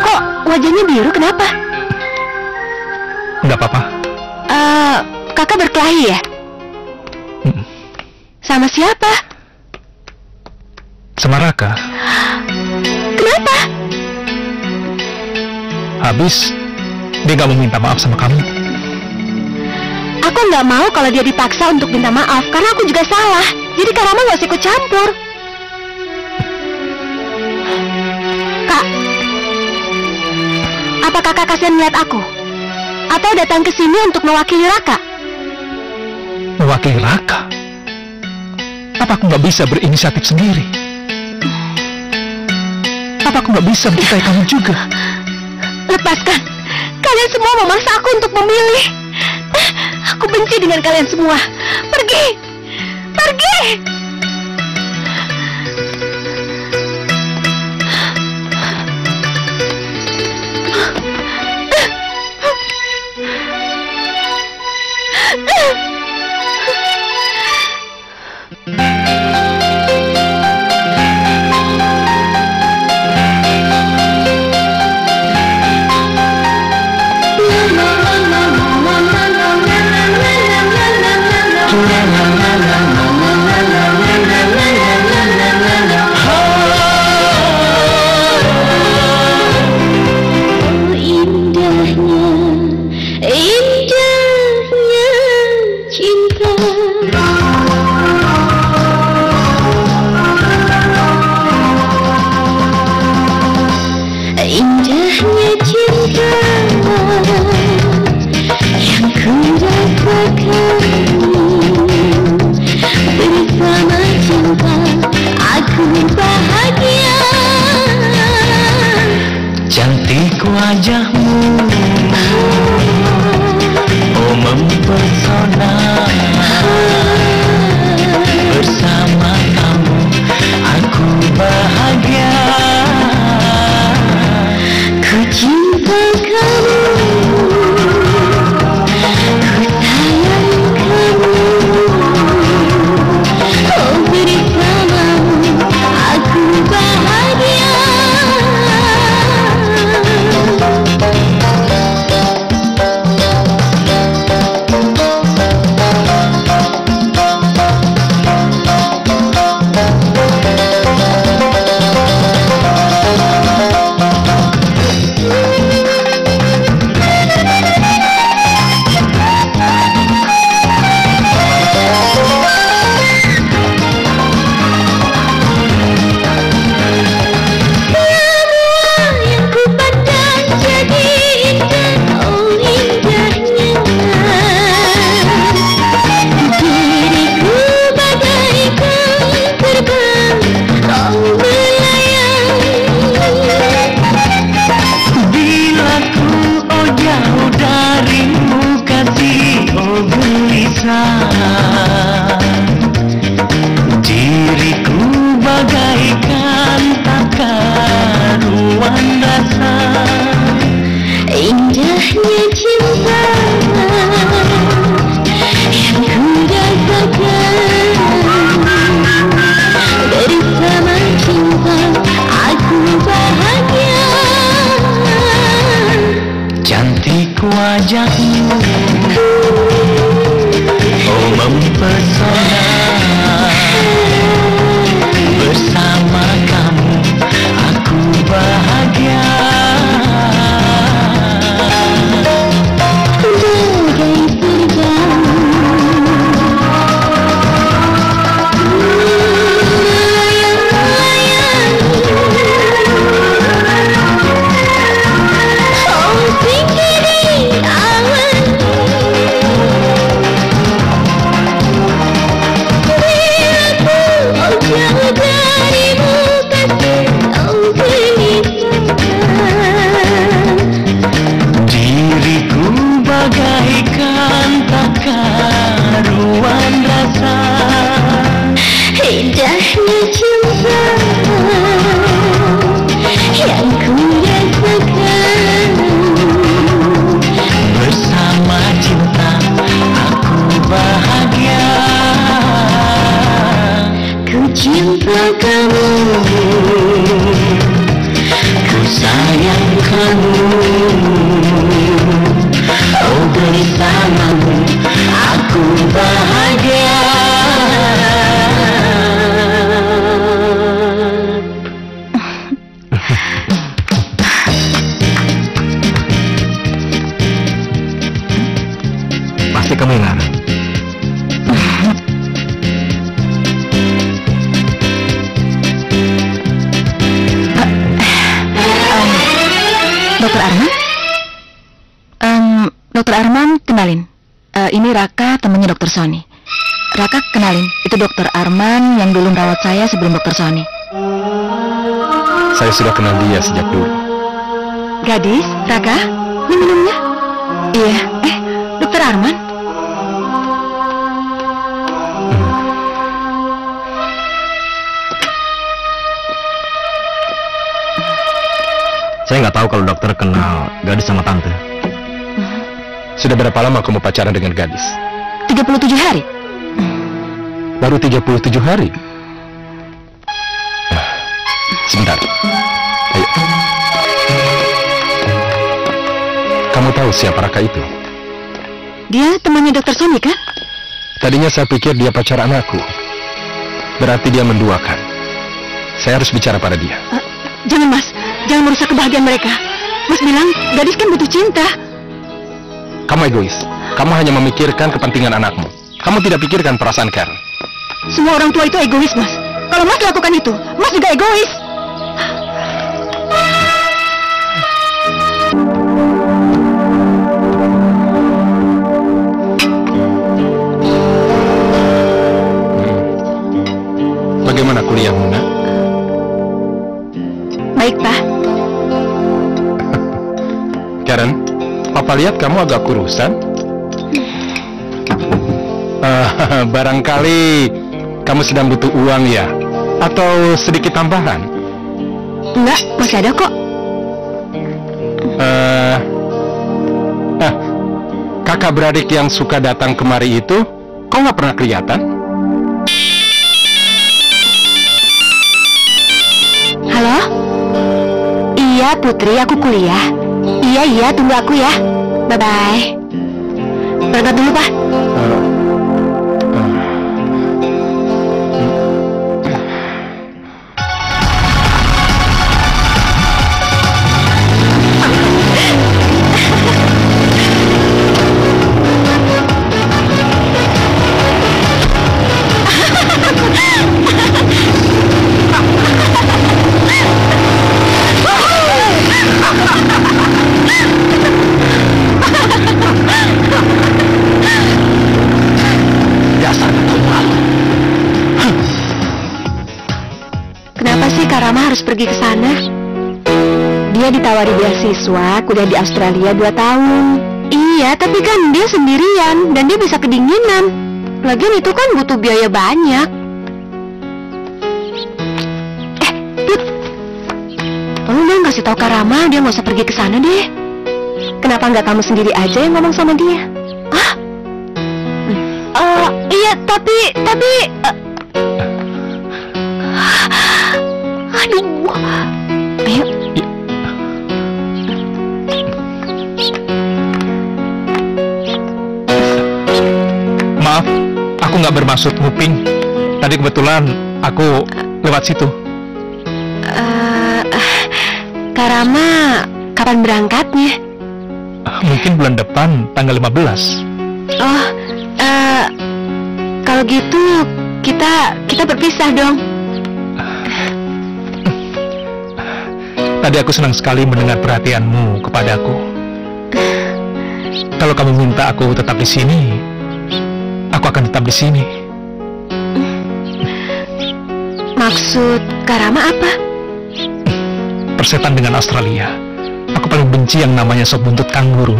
Kok wajahnya biru? Kenapa? nggak apa-apa. Kakak berkelahi ya? Sama siapa? Sama Raka. Kenapa? Habis dia nggak mau minta maaf sama kamu. Aku nggak mau kalau dia dipaksa untuk minta maaf, karena aku juga salah. Jadi Kak Rama nggak usah ikut campur. Kak, apakah kasihan melihat aku? Atau datang ke sini untuk mewakili Raka? Mewakili Raka? Apa aku nggak bisa berinisiatif sendiri? Apa aku nggak bisa mencintai kamu juga? Lepaskan. Kalian semua memaksa aku untuk memilih. Aku benci dengan kalian semua. Pergi. Pergi. Cantik wajahmu, oh mempesona. Bersama kamu aku bahagia. Ku cinta kamu, ku sayang kamu. Oh bersamamu aku bahagia. Diriku bagaikan tak karuan rasa. Indahnya cinta yang ku rasakan. Bersama cinta aku bahagia. Cantik wajahmu, oh mempesona. Bersama kamu aku bahagia. Bagai surga, melayang-layang. Oh tinggi di awan. Jauh darimu kasih, oh gelisah. Diriku bagaikan tak karuan rasa. Indahnya cinta yang ku rasakan. Bersama cinta aku bahagia. Ku cinta kamu, ku sayang kamu. Oh bersamamu aku bahagia. Pasti kamu yang ngarang. Dokter Arman? Dokter Arman, kenalin. Ini Raka, temannya Dokter Sony. Raka, kenalin. Itu Dokter Arman yang dulu merawat saya sebelum Dokter Sony. Saya sudah kenal dia sejak dulu. Gadis, Raka, ini minumnya. Iya. Dokter Arman. Saya nggak tahu kalau dokter kenal gadis sama tante. Sudah berapa lama kamu pacaran dengan gadis? 37 hari. Baru 37 hari? Sebentar. Ayo. Kamu tahu siapa Raka itu? Dia temannya Dokter Sony kan? Tadinya saya pikir dia pacar anakku. Berarti dia menduakan. Saya harus bicara pada dia. Jangan Mas, jangan merusak kebahagiaan mereka. Mas bilang gadis kan butuh cinta. Kamu egois. Kamu hanya memikirkan kepentingan anakmu. Kamu tidak pikirkan perasaan Karen. Semua orang tua itu egois Mas. Kalau Mas lakukan itu, Mas juga egois. Bagaimana kuliahmu, nak? Baik Pak. Karen, Papa lihat kamu agak kurusan. Barangkali kamu sedang butuh uang ya? Atau sedikit tambahan? Enggak, masih ada kok. Kakak beradik yang suka datang kemari itu, kok nggak pernah kelihatan? Halo? Iya Putri, aku kuliah. Iya, tunggu aku ya. Bye-bye. Berangkat dulu, Pak. Harus pergi ke sana. Dia ditawari beasiswa kuliah di Australia 2 tahun. Iya, tapi kan dia sendirian dan dia bisa kedinginan. Lagian itu kan butuh biaya banyak. Put, tolong dong kasih tahu Kak Rama dia nggak usah pergi ke sana deh. Kenapa nggak kamu sendiri aja yang ngomong sama dia? Hah? Iya, tapi aduh, ayo. Maaf, aku nggak bermaksud nguping. Tadi kebetulan aku lewat situ. Kak Rama, kapan berangkatnya? Mungkin bulan depan, tanggal 15. Oh, kalau gitu kita berpisah dong. Tadi aku senang sekali mendengar perhatianmu kepadaku. Kalau kamu minta aku tetap di sini, aku akan tetap di sini. Maksud Kak Rama apa? Persetan dengan Australia. Aku paling benci yang namanya sop buntut kanguru.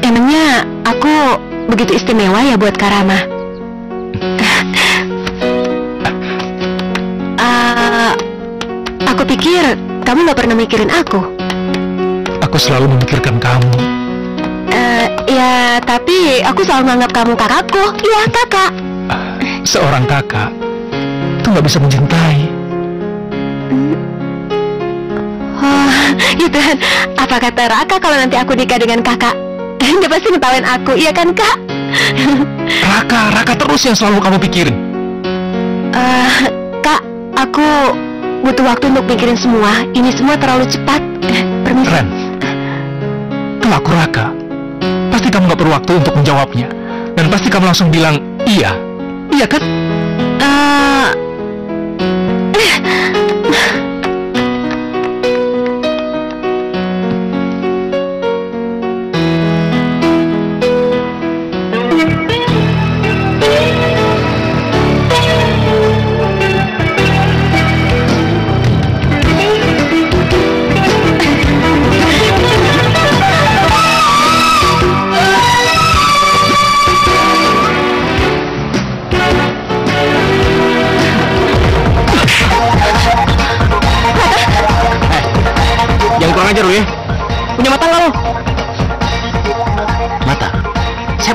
Emangnya aku begitu istimewa ya buat Kak Rama? Aku pikir kamu gak pernah mikirin aku. Aku selalu memikirkan kamu. Ya, tapi aku selalu menganggap kamu kakakku. Iya, kakak. Seorang kakak itu gak bisa mencintai. Oh, ya Tuhan, apa kata Raka kalau nanti aku nikah dengan kakak? Dia pasti ngetawain aku, iya kan Kak? Raka terus yang selalu kamu pikirin. Kak, aku butuh waktu untuk pikirin semua. Ini semua terlalu cepat. Permisi. Ren, kalau aku Raka, pasti kamu gak perlu waktu untuk menjawabnya. Dan pasti kamu langsung bilang iya. Iya kan?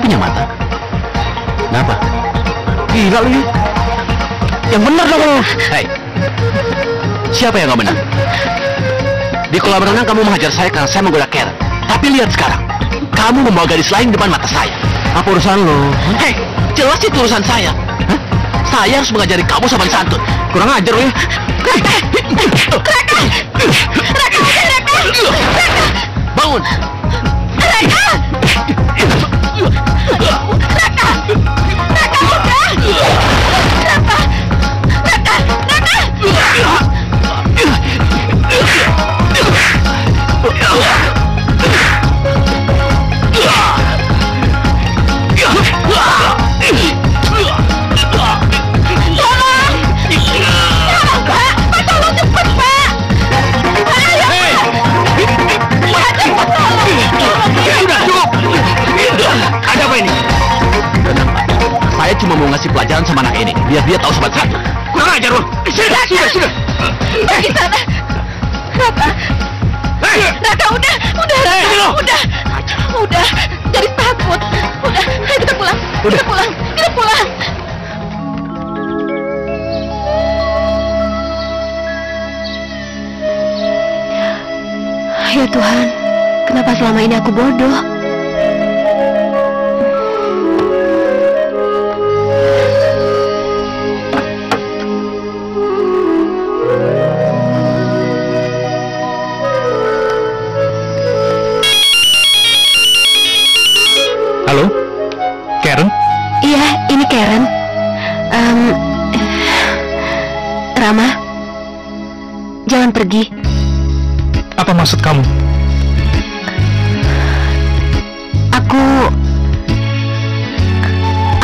punya mata. Kenapa? Gila lu. Yang benar dong lu. Hei, siapa yang nggak benar? Di kolam renang kamu menghajar saya karena saya menggoda Karen. Tapi lihat sekarang, kamu membawa gadis lain depan mata saya. Apa urusan lo? Hei, jelas itu urusan saya. Hah? Saya harus mengajari kamu sopan santun. Kurang ajar lo ya. Bangun. Ada apa ini? Tenang, Pak. Saya cuma mau ngasih pelajaran sama anak ini, biar dia tahu sopan santun. Kurang ajar lo. Sudah. Pergi sana. Raka. Raka, udah. Udah. Jadi takut. Udah, ayo kita pulang. Kita pulang. Ya Tuhan, kenapa selama ini aku bodoh? Halo? Karen? Iya, ini Karen. Rama, jangan pergi. Apa maksud kamu?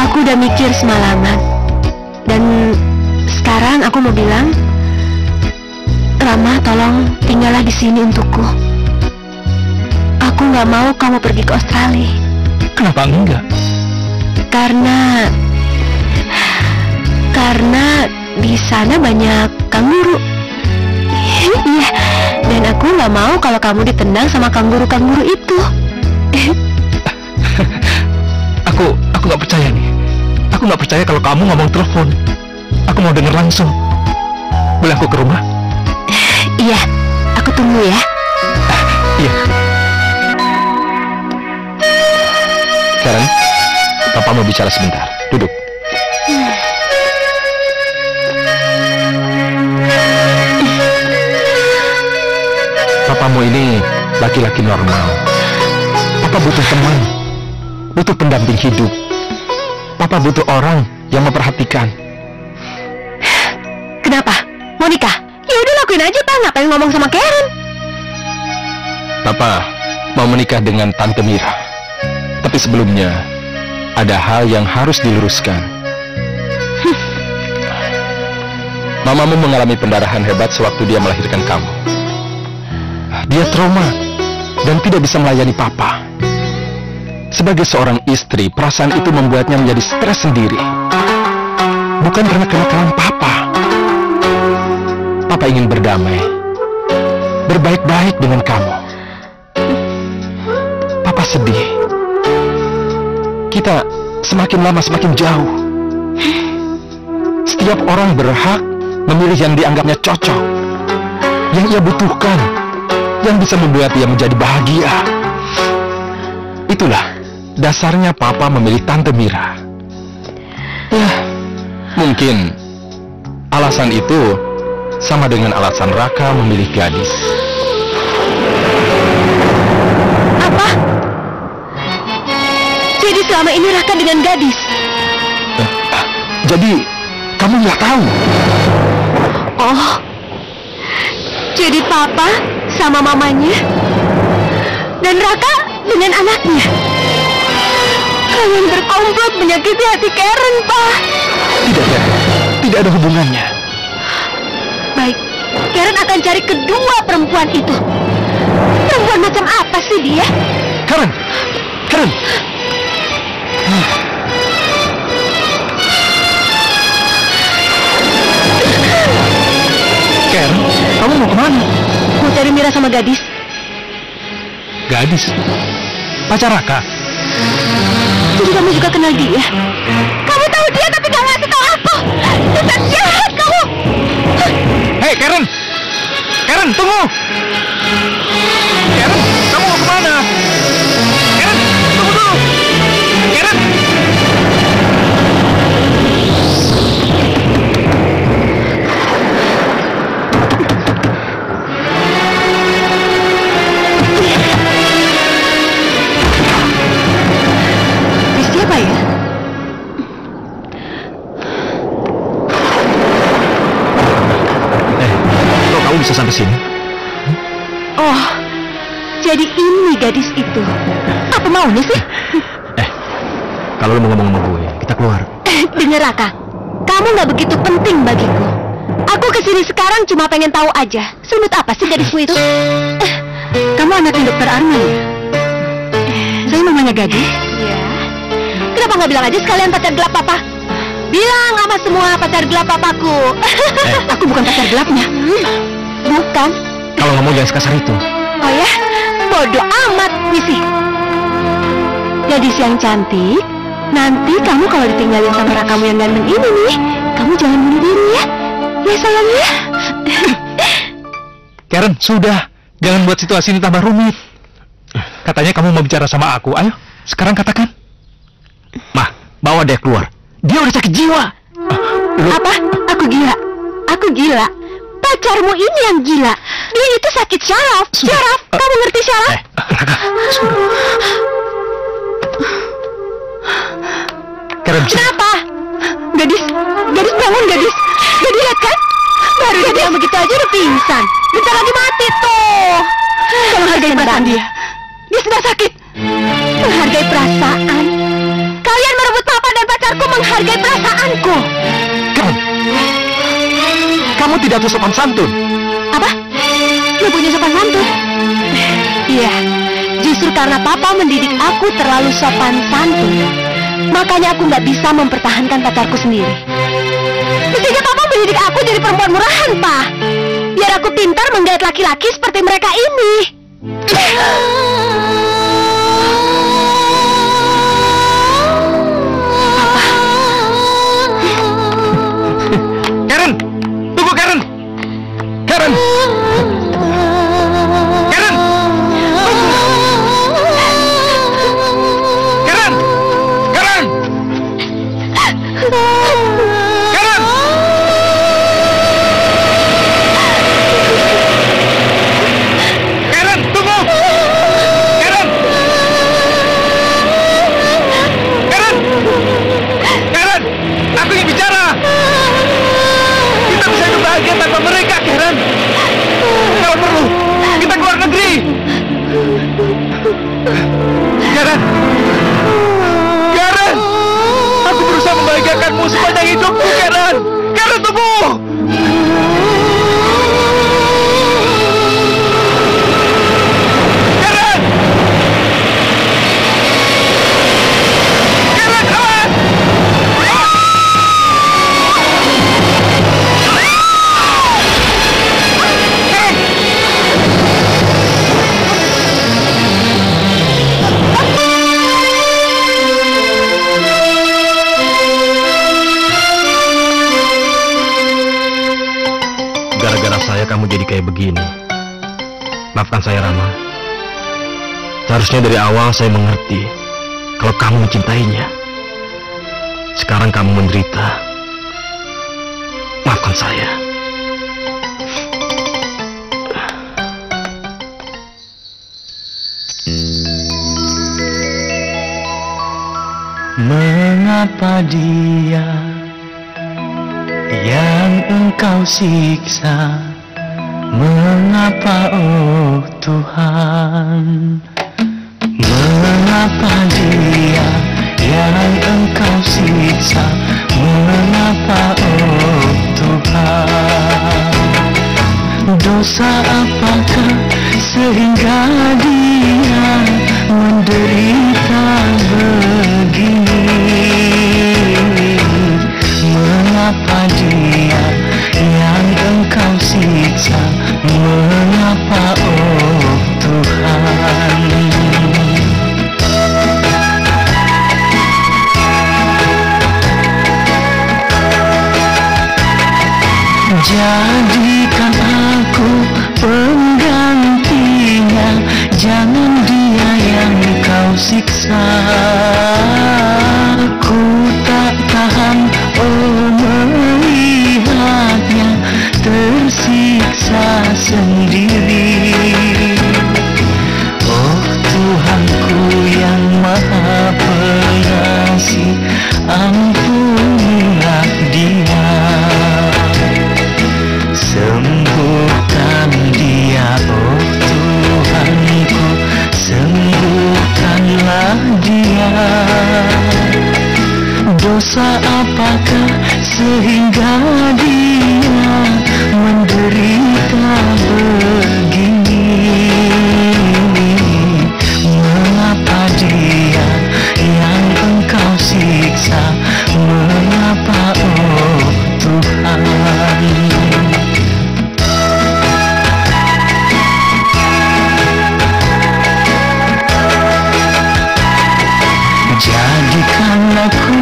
Aku udah mikir semalaman. Dan sekarang aku mau bilang, Rama, tolong tinggallah di sini untukku. Aku nggak mau kamu pergi ke Australia. Kenapa enggak? Karena di sana banyak kanguru. Iya, dan aku nggak mau kalau kamu ditendang sama kanguru-kanguru itu. Aku nggak percaya nih. Aku nggak percaya kalau kamu ngomong telepon. Aku mau denger langsung. Boleh aku ke rumah? Iya, aku tunggu ya. Iya. Karen, Papa mau bicara sebentar. Duduk. Papamu ini laki-laki normal. Papa butuh teman, butuh pendamping hidup. Papa butuh orang yang memperhatikan. Kenapa? Mau nikah? Ya udah lakuin aja, Pak. Ngapain ngomong sama Karen? Papa mau menikah dengan Tante Mira. Tapi sebelumnya ada hal yang harus diluruskan. Mamamu mengalami pendarahan hebat sewaktu dia melahirkan kamu. Dia trauma dan tidak bisa melayani Papa. Sebagai seorang istri, perasaan itu membuatnya menjadi stres sendiri. Bukan karena kenakalan Papa. Papa ingin berdamai, berbaik-baik dengan kamu. Papa sedih. Kita semakin lama semakin jauh. Setiap orang berhak memilih yang dianggapnya cocok, yang ia butuhkan, yang bisa membuat ia menjadi bahagia. Itulah dasarnya Papa memilih Tante Mira. Ya, mungkin alasan itu sama dengan alasan Raka memilih gadis. Apa? Jadi selama ini Raka dengan gadis? Jadi kamu nggak tahu? Oh, jadi Papa sama mamanya dan Raka dengan anaknya. Kalian berkomplot menyakiti hati Karen, Pak. Tidak ada hubungannya. Baik, Karen akan cari kedua perempuan itu. Perempuan macam apa sih dia? Karen. Karen, kamu mau kemana? Mau cari Mira sama gadis. Gadis? Pacar Raka? Jadi kamu juga kenal dia? Kamu tahu dia tapi gak ngasih tahu aku. Dasar jahat kamu. Hei, Karen! Karen, tunggu! Karen, kamu mau kemana? Karen, tunggu dulu! Karen! Siapa ya? Kok kamu bisa sampai sini? Oh, jadi ini gadis itu. Apa maunya sih? Kalau lu mau ngomong sama gue, kita keluar. Dengar Raka, kamu nggak begitu penting bagiku. Aku kesini sekarang cuma pengen tahu aja, semut apa sih gadismu itu? Kamu anaknya Dokter Arman ya? Saya namanya Gadis. Iya. Kenapa nggak bilang aja sekalian pacar gelap papa? Bilang sama semua pacar gelap papaku. Aku bukan pacar gelapnya. Bukan? Kalau ngomong jangan sekasar itu. Oh ya? Bodoh amat, Misi. Gadis yang cantik, nanti kamu kalau ditinggalin sama rakamu yang ganteng ini nih, kamu jangan bunuh diri ya. Ya sayang ya. Karen, sudah. Jangan buat situasi ini tambah rumit. Katanya kamu mau bicara sama aku. Ayo, sekarang katakan. Mah, bawa dia keluar. Dia udah sakit jiwa. Apa? Aku gila? Aku gila? Pacarmu ini yang gila. Dia itu sakit syaraf. Syaraf, kamu ngerti syaraf? Karen, Kenapa? Gadis bangun gadis. Gak dilihat kan? Baru dia begitu aja udah pingsan. Bentar lagi mati tuh. Tolong hargai perasaan dia. Dia sedang sakit. Menghargai perasaan. Kalian merebut papa dan pacarku menghargai perasaanku. Karen, kamu tidak tahu sopan santun. Apa? Gak punya sopan santun? Iya, justru karena papa mendidik aku terlalu sopan santun, makanya aku nggak bisa mempertahankan pacarku sendiri. Mestinya papa mendidik aku jadi perempuan murahan, Pak. Biar aku pintar menggait laki-laki seperti mereka ini. Karen, tunggu Karen. Karen. Karen. Karen. Karen. Karen. Karen, tunggu. Karen. Karen. Karen, aku ingin bicara. Kita bisa hidup bahagia tanpa mereka, Karen. Kalau perlu, kita keluar negeri. Karen. Karen. Aku berusaha membahagiakanmu sepanjang hidupku, Karen. Karen, tunggu. Karen. Karen, awas. Gara-gara saya kamu jadi kayak begini. Maafkan saya, Rama. Seharusnya dari awal saya mengerti kalau kamu mencintainya. Sekarang kamu menderita. Maafkan saya. Mengapa dia yang engkau siksa? Mengapa oh Tuhan? Mengapa dia yang engkau siksa? Mengapa oh Tuhan? Dosa apakah sehingga dia menderita begini? Mengapa dia yang engkau siksa? Mengapa oh Tuhan? Jadikan aku penggantinya, jangan dia yang kau siksa. Ku tak tahan melihatnya tersiksa sendiri. Oh Tuhanku yang Maha Pengasih, ampunilah dia. Sembuhkan dia, oh Tuhanku, sembuhkanlah dia. Dosa apakah sehingga dia menderita begini? Mengapa dia yang engkau siksa? Mengapa oh Tuhan? Jadikan aku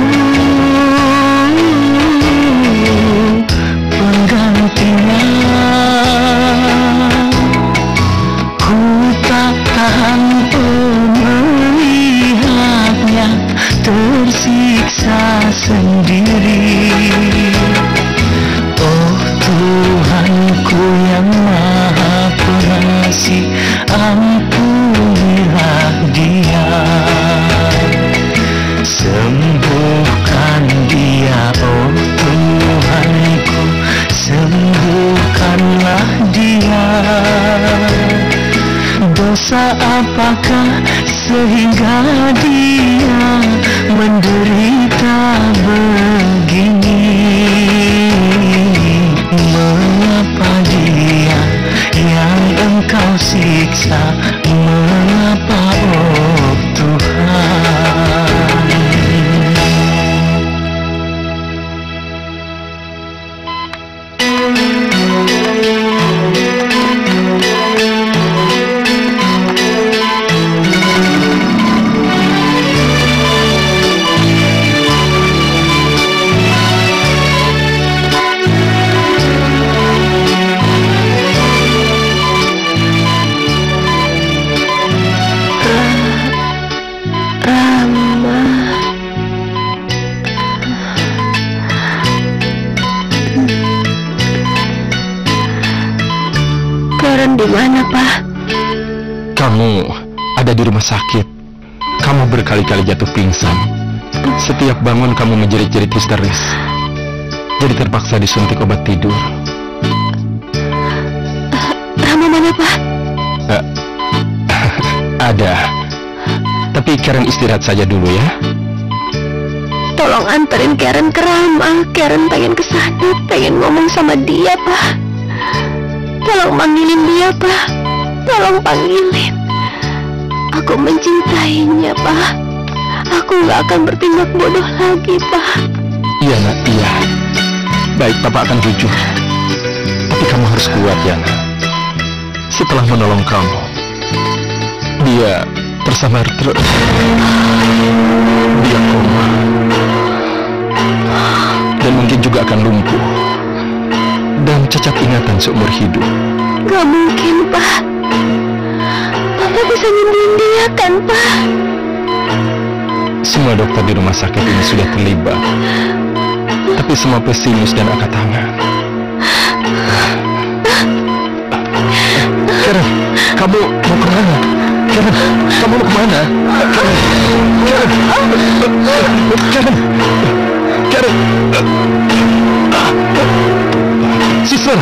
penggantinya. Ku tak tahan melihatnya tersiksa sendiri. Oh Tuhanku yang Maha Pengasih, ampunilah dia. Sembuhkan dia, oh Tuhanku, sembuhkanlah dia. Dosa apakah sehingga dia menderita begini? Mengapa dia yang engkau siksa? Mengapa oh Tuhan? Di mana, Pak? Kamu ada di rumah sakit. Kamu berkali-kali jatuh pingsan. Setiap bangun kamu menjerit-jerit histeris. Jadi terpaksa disuntik obat tidur. Rama mana, Pak? Ada. Tapi Karen istirahat saja dulu ya. Tolong anterin Karen ke Rama. Karen pengen kesana, pengen ngomong sama dia, Pak. Tolong panggilin dia, Pak. Tolong panggilin. Aku mencintainya, Pak. Aku gak akan bertindak bodoh lagi, Pak. Iya, nak, iya. Baik, Papa akan jujur. Tapi kamu harus kuat, ya, nak. Setelah menolong kamu, dia tersamar terus. Dia koma. Dan mungkin juga akan lumpuh. Dan cacat ingatan seumur hidup. Gak mungkin, Pak. Papa bisa nyembuhin dia kan, Pak? Semua dokter di rumah sakit ini sudah terlibat. Tapi semua pesimis dan angkat tangan. Karen, kamu mau kemana? Karen, kamu mau kemana? Karen. Sister.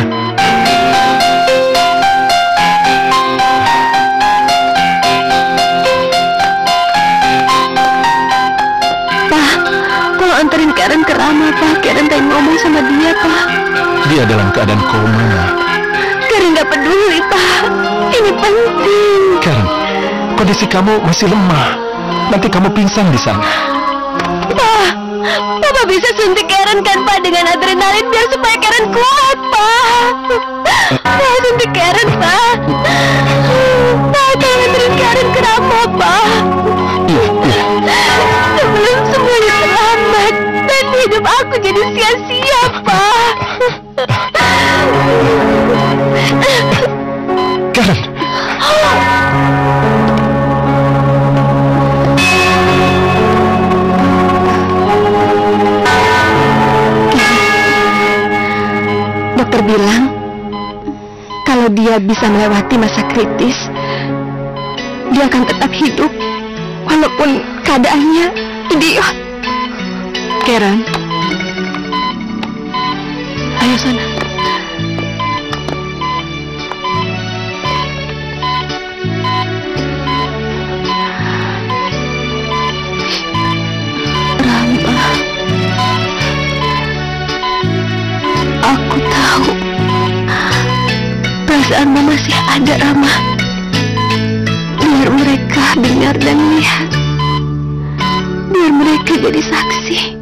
Anterin Karen ke Rama, Pak. Karen pengen ngomong sama dia, Pak. Dia dalam keadaan koma. Karen gak peduli, Pak. Ini penting. Karen, kondisi kamu masih lemah. Nanti kamu pingsan di sana. Pak, Papa bisa suntik Karen kan, Pak, dengan adrenalin biar supaya Karen kuat, Pak. Pak, suntik Karen, Pak. Pak, tolong anterin Karen ke Rama, Pak. Iya. Sebelum semuanya terlambat dan hidup aku jadi sia-sia, Pak. dia bisa melewati masa kritis, dia akan tetap hidup walaupun keadaannya idiot. Karen, ayo sana. Rama, aku tahu perasaanmu masih ada, Rama. Biar mereka dengar dan lihat, biar mereka jadi saksi.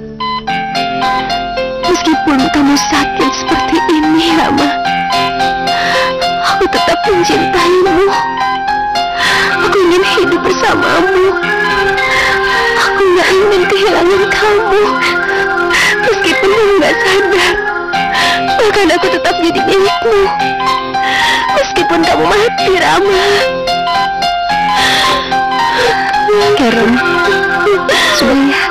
Meskipun kamu sakit seperti ini, Rama, aku tetap mencintaimu. Aku ingin hidup bersamamu. Aku gak ingin kehilangan kamu. Meskipun kamu gak sadar, bahkan aku tetap jadi milikmu. Meskipun kamu mati, Rama. Karen, sudah ya.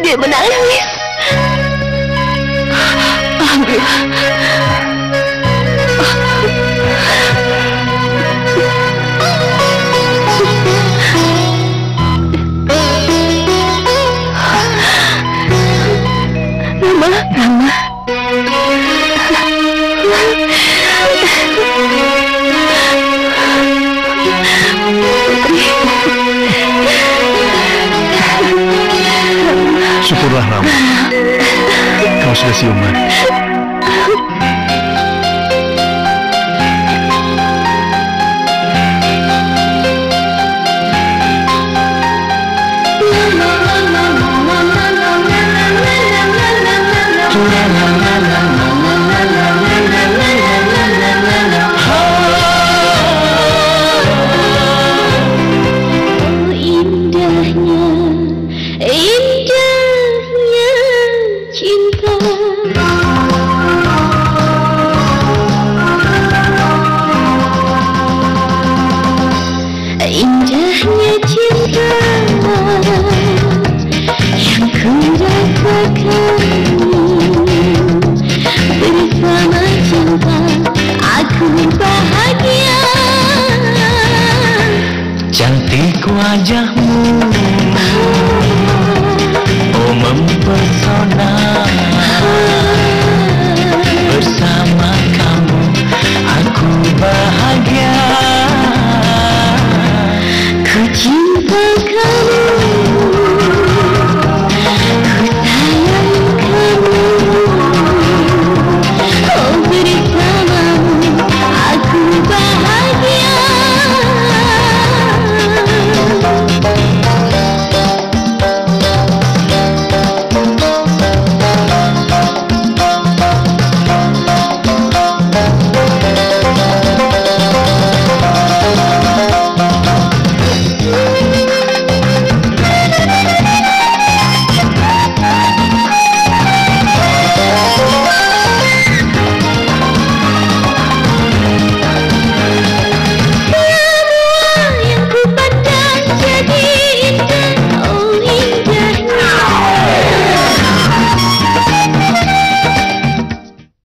Dia menangis. Rama. Syukurlah, Rama. Kau sudah siuman.